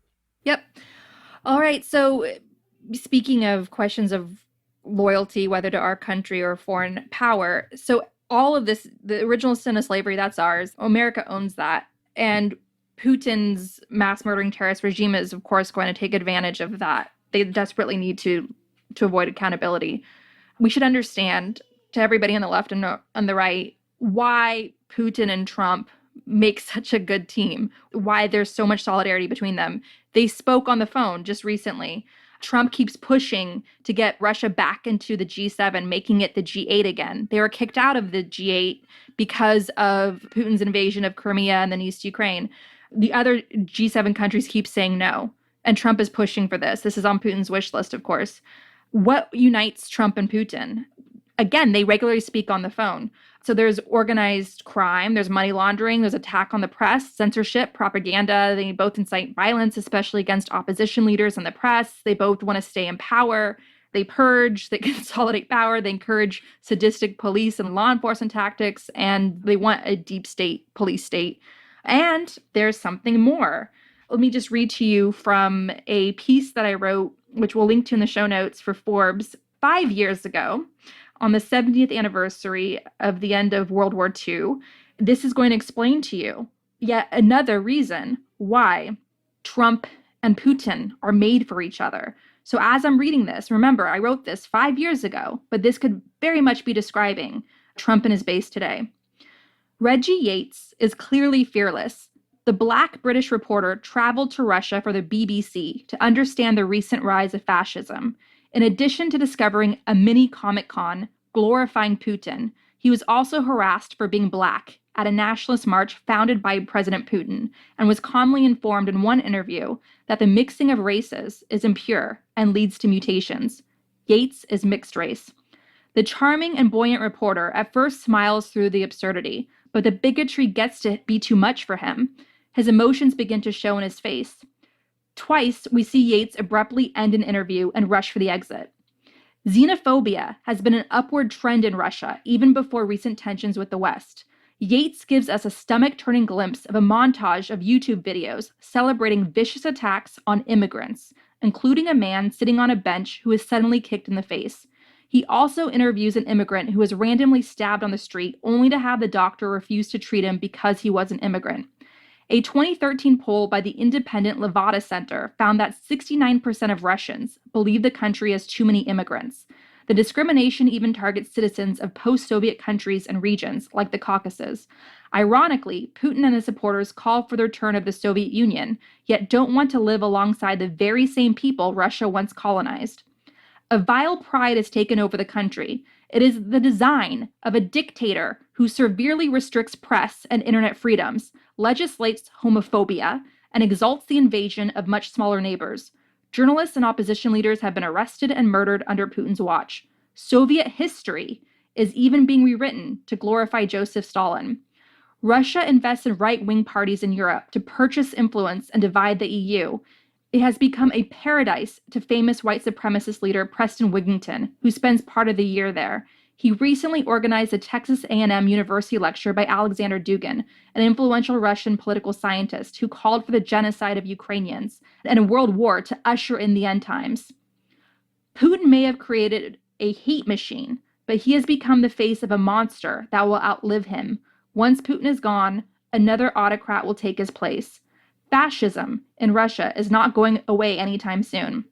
Yep. All right. So speaking of questions of loyalty, whether to our country or foreign power, so all of this, the original sin of slavery, that's ours. America owns that. And Putin's mass murdering terrorist regime is, of course, going to take advantage of that. They desperately need to avoid accountability. We should understand, to everybody on the left and on the right, why Putin and Trump make such a good team, why there's so much solidarity between them. They spoke on the phone just recently. Trump keeps pushing to get Russia back into the G7, making it the G8 again. They were kicked out of the G8 because of Putin's invasion of Crimea and then East Ukraine. The other G7 countries keep saying no, and Trump is pushing for this. This is on Putin's wish list, of course. What unites Trump and Putin? Again, they regularly speak on the phone. So there's organized crime, there's money laundering, there's attack on the press, censorship, propaganda. They both incite violence, especially against opposition leaders and the press. They both want to stay in power. They purge, they consolidate power, they encourage sadistic police and law enforcement tactics, and they want a deep state, police state. And there's something more. Let me just read to you from a piece that I wrote, which we'll link to in the show notes, for Forbes 5 years ago, on the 70th anniversary of the end of World War II. This is going to explain to you yet another reason why Trump and Putin are made for each other. So as I'm reading this, remember, I wrote this 5 years ago, but this could very much be describing Trump and his base today. Reggie Yates is clearly fearless. The Black British reporter traveled to Russia for the BBC to understand the recent rise of fascism. In addition to discovering a mini Comic-Con glorifying Putin, he was also harassed for being Black at a nationalist march founded by President Putin, and was calmly informed in one interview that the mixing of races is impure and leads to mutations. Yates is mixed race. The charming and buoyant reporter at first smiles through the absurdity, but the bigotry gets to be too much for him. His emotions begin to show in his face. Twice, we see Yates abruptly end an interview and rush for the exit. Xenophobia has been an upward trend in Russia, even before recent tensions with the West. Yates gives us a stomach-turning glimpse of a montage of YouTube videos celebrating vicious attacks on immigrants, including a man sitting on a bench who is suddenly kicked in the face. He also interviews an immigrant who was randomly stabbed on the street only to have the doctor refuse to treat him because he was an immigrant. A 2013 poll by the independent Levada Center found that 69% of Russians believe the country has too many immigrants. The discrimination even targets citizens of post-Soviet countries and regions, like the Caucasus. Ironically, Putin and his supporters call for the return of the Soviet Union, yet don't want to live alongside the very same people Russia once colonized. A vile pride has taken over the country. It is the design of a dictator who severely restricts press and internet freedoms, legislates homophobia, and exalts the invasion of much smaller neighbors. Journalists and opposition leaders have been arrested and murdered under Putin's watch. Soviet history is even being rewritten to glorify Joseph Stalin. Russia invests in right-wing parties in Europe to purchase influence and divide the EU. It has become a paradise to famous white supremacist leader Preston Wigington, who spends part of the year there. He recently organized a Texas A&M University lecture by Alexander Dugin, an influential Russian political scientist who called for the genocide of Ukrainians and a world war to usher in the end times. Putin may have created a hate machine, but he has become the face of a monster that will outlive him. Once Putin is gone, another autocrat will take his place. Fascism in Russia is not going away anytime soon.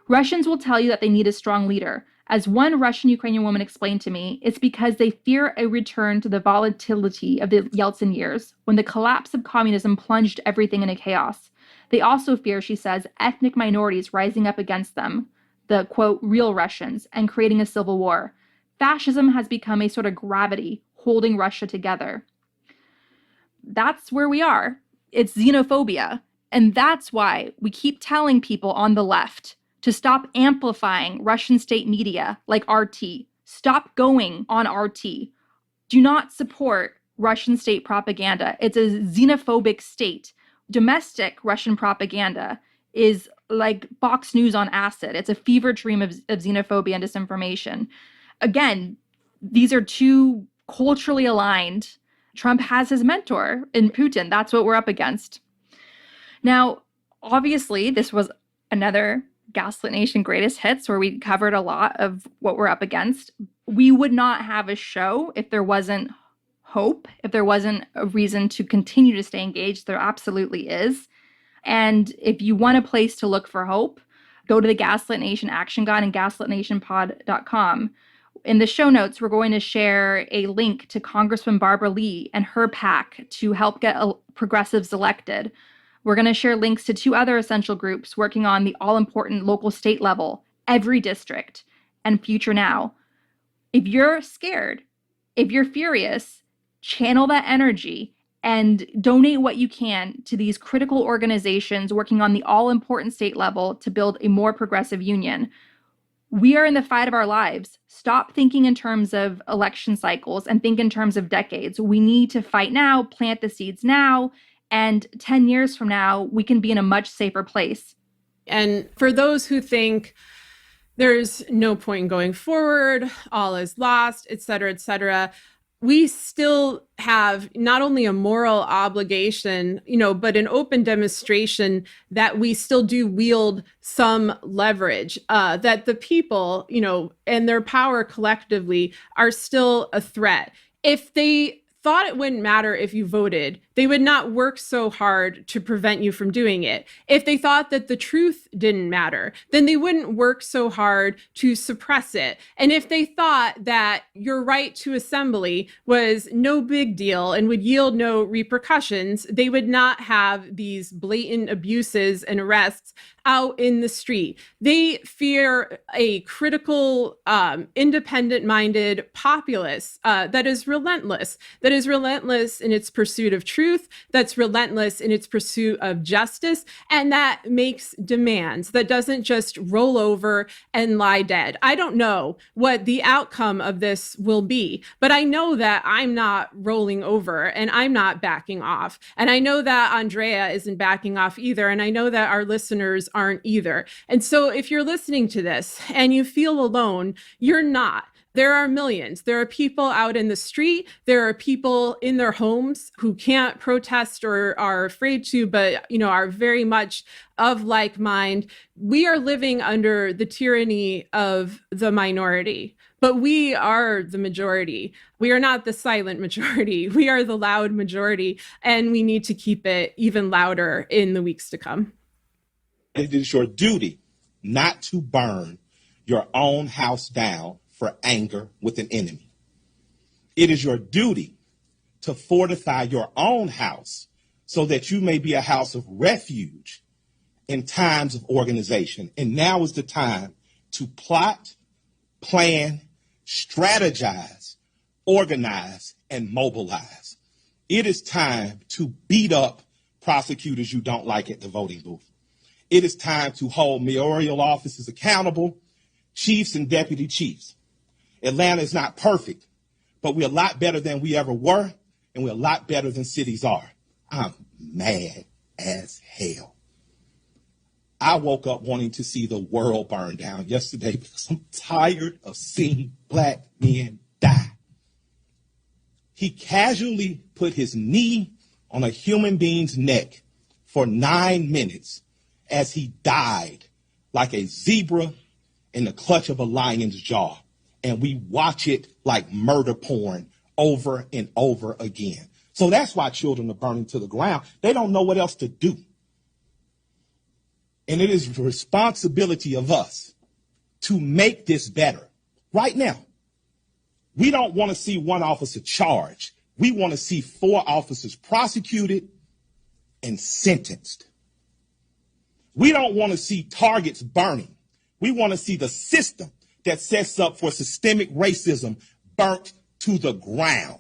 Russians will tell you that they need a strong leader. As one Russian-Ukrainian woman explained to me, it's because they fear a return to the volatility of the Yeltsin years, when the collapse of communism plunged everything into chaos. They also fear, she says, ethnic minorities rising up against them, the, quote, real Russians, and creating a civil war. Fascism has become a sort of gravity holding Russia together. That's where we are. It's xenophobia. And that's why we keep telling people on the left to stop amplifying Russian state media like RT. Stop going on RT. Do not support Russian state propaganda. It's a xenophobic state. Domestic Russian propaganda is like Fox News on acid. It's a fever dream of xenophobia and disinformation. Again, these are two culturally aligned. Trump has his mentor in Putin. That's what we're up against. Now, obviously, this was another Gaslit Nation Greatest Hits where we covered a lot of what we're up against. We would not have a show if there wasn't hope, if there wasn't a reason to continue to stay engaged. There absolutely is. And if you want a place to look for hope, go to the Gaslit Nation Action Guide and gaslitnationpod.com. In the show notes, we're going to share a link to Congresswoman Barbara Lee and her PAC to help get progressives elected. We're going to share links to 2 other essential groups working on the all-important local state level, every district, and Future Now. If you're scared, if you're furious, channel that energy and donate what you can to these critical organizations working on the all-important state level to build a more progressive union. We are in the fight of our lives. Stop thinking in terms of election cycles and think in terms of decades. We need to fight now, plant the seeds now, and 10 years from now, we can be in a much safer place.
And for those who think there's no point in going forward, all is lost, et cetera, we still have not only a moral obligation, but an open demonstration that we still do wield some leverage, that the people, and their power collectively are still a threat. If they thought it wouldn't matter if you voted, they would not work so hard to prevent you from doing it. If they thought that the truth didn't matter, then they wouldn't work so hard to suppress it. And if they thought that your right to assembly was no big deal and would yield no repercussions, they would not have these blatant abuses and arrests out in the street. They fear a critical, independent-minded populace that is relentless in its pursuit of truth, that's relentless in its pursuit of justice, and that makes demands, that doesn't just roll over and lie dead. I don't know what the outcome of this will be, but I know that I'm not rolling over and I'm not backing off. And I know that Andrea isn't backing off either. And I know that our listeners aren't either. And so if you're listening to this and you feel alone, you're not. There are millions. There are people out in the street. There are people in their homes who can't protest or are afraid to, but, are very much of like mind. We are living under the tyranny of the minority, but we are the majority. We are not the silent majority. We are the loud majority, and we need to keep it even louder in the weeks to come.
It is your duty not to burn your own house down for anger with an enemy. It is your duty to fortify your own house so that you may be a house of refuge in times of organization. And now is the time to plot, plan, strategize, organize, and mobilize. It is time to beat up prosecutors you don't like at the voting booth. It is time to hold mayoral offices accountable, chiefs and deputy chiefs. Atlanta is not perfect, but we're a lot better than we ever were, and we're a lot better than cities are. I'm mad as hell. I woke up wanting to see the world burn down yesterday because I'm tired of seeing black men die. He casually put his knee on a human being's neck for 9 minutes as he died like a zebra in the clutch of a lion's jaw. And we watch it like murder porn over and over again. So that's why children are burning to the ground. They don't know what else to do. And it is the responsibility of us to make this better right now. We don't want to see one officer charged. We want to see 4 officers prosecuted and sentenced. We don't want to see targets burning. We want to see the system that sets up for systemic racism burnt to the ground.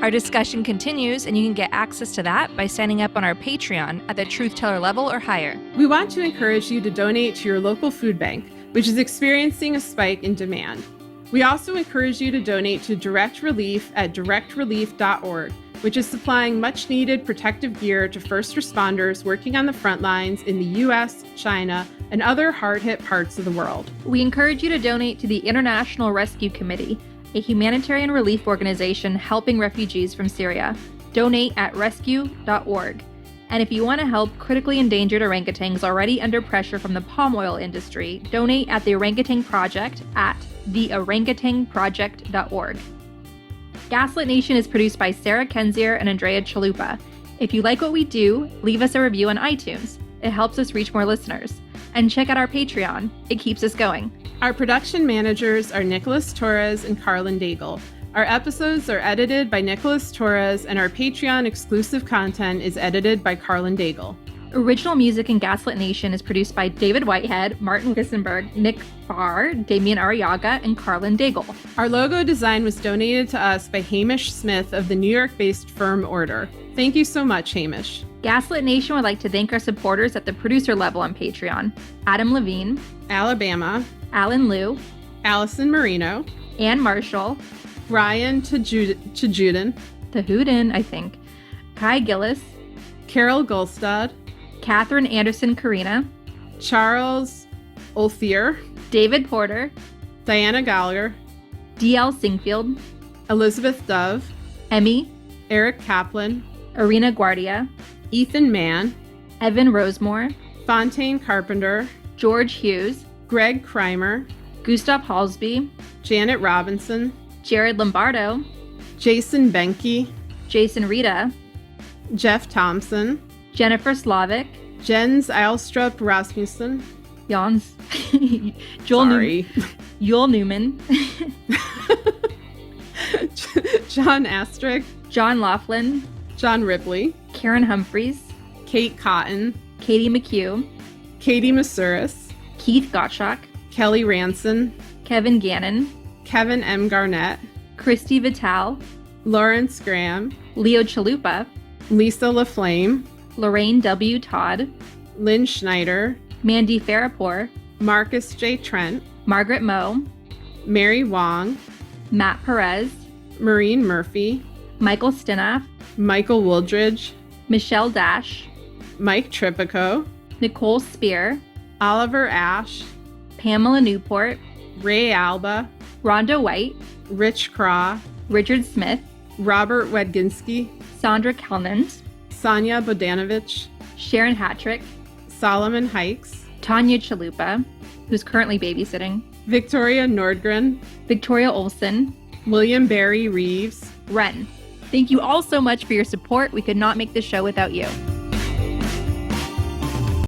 Our discussion continues, and you can get access to that by signing up on our Patreon at the Truth Teller level or higher.
We want to encourage you to donate to your local food bank, which is experiencing a spike in demand. We also encourage you to donate to Direct Relief at directrelief.org, which is supplying much-needed protective gear to first responders working on the front lines in the U.S., China, and other hard-hit parts of the world.
We encourage you to donate to the International Rescue Committee, a humanitarian relief organization helping refugees from Syria. Donate at rescue.org. And if you want to help critically endangered orangutans already under pressure from the palm oil industry, donate at the Orangutan Project at theorangutanproject.org. Gaslit Nation is produced by Sarah Kenzier and Andrea Chalupa. If you like what we do, leave us a review on iTunes. It helps us reach more listeners. And check out our Patreon. It keeps us going.
Our production managers are Nicholas Torres and Carlin Daigle. Our episodes are edited by Nicholas Torres, and our Patreon exclusive content is edited by Carlin Daigle.
Original music in Gaslit Nation is produced by David Whitehead, Martin Wissenberg, Nick Farr, Damian Arriaga, and Carlin Daigle.
Our logo design was donated to us by Hamish Smith of the New York-based firm Order. Thank you so much, Hamish.
Gaslit Nation would like to thank our supporters at the producer level on Patreon: Adam Levine,
Alabama,
Alan Liu,
Allison Marino,
Ann Marshall,
Ryan Tajudin,
Tahudin, I think, Kai Gillis,
Carol Gulstad,
Catherine Anderson Karina,
Charles Olthier,
David Porter,
Diana Gallagher,
D.L. Singfield,
Elizabeth Dove,
Emmy,
Eric Kaplan,
Arena Guardia,
Ethan Mann,
Evan Rosemore,
Fontaine Carpenter,
George Hughes,
Greg Kreimer,
Gustav Halsby,
Janet Robinson,
Jared Lombardo,
Jason Benke,
Jason Rita,
Jeff Thompson,
Jennifer Slavic,
Jens Eilstrup Rasmussen,
Jans,
Sorry.
Joel Newman,
John Astrick,
John Laughlin,
John Ripley,
Karen Humphreys,
Kate Cotton,
Katie McHugh,
Katie Masuris,
Keith Gottschalk,
Kelly Ranson,
Kevin Gannon,
Kevin M. Garnett,
Christy Vital,
Lawrence Graham,
Leo Chalupa,
Lisa LaFlame,
Lorraine W. Todd,
Lynn Schneider,
Mandy Farapur,
Marcus J. Trent,
Margaret Moe,
Mary Wong,
Matt Perez,
Maureen Murphy,
Michael Stinoff,
Michael Wooldridge,
Michelle Dash,
Mike Tripico,
Nicole Spear,
Oliver Ash,
Pamela Newport,
Ray Alba,
Rhonda White,
Rich Craw,
Richard Smith,
Robert Wedginski,
Sandra Kelnand,
Sonia Bodanovich,
Sharon Hattrick,
Solomon Hikes,
Tanya Chalupa, who's currently babysitting,
Victoria Nordgren,
Victoria Olson,
William Barry Reeves,
Ren. Thank you all so much for your support. We could not make this show without you.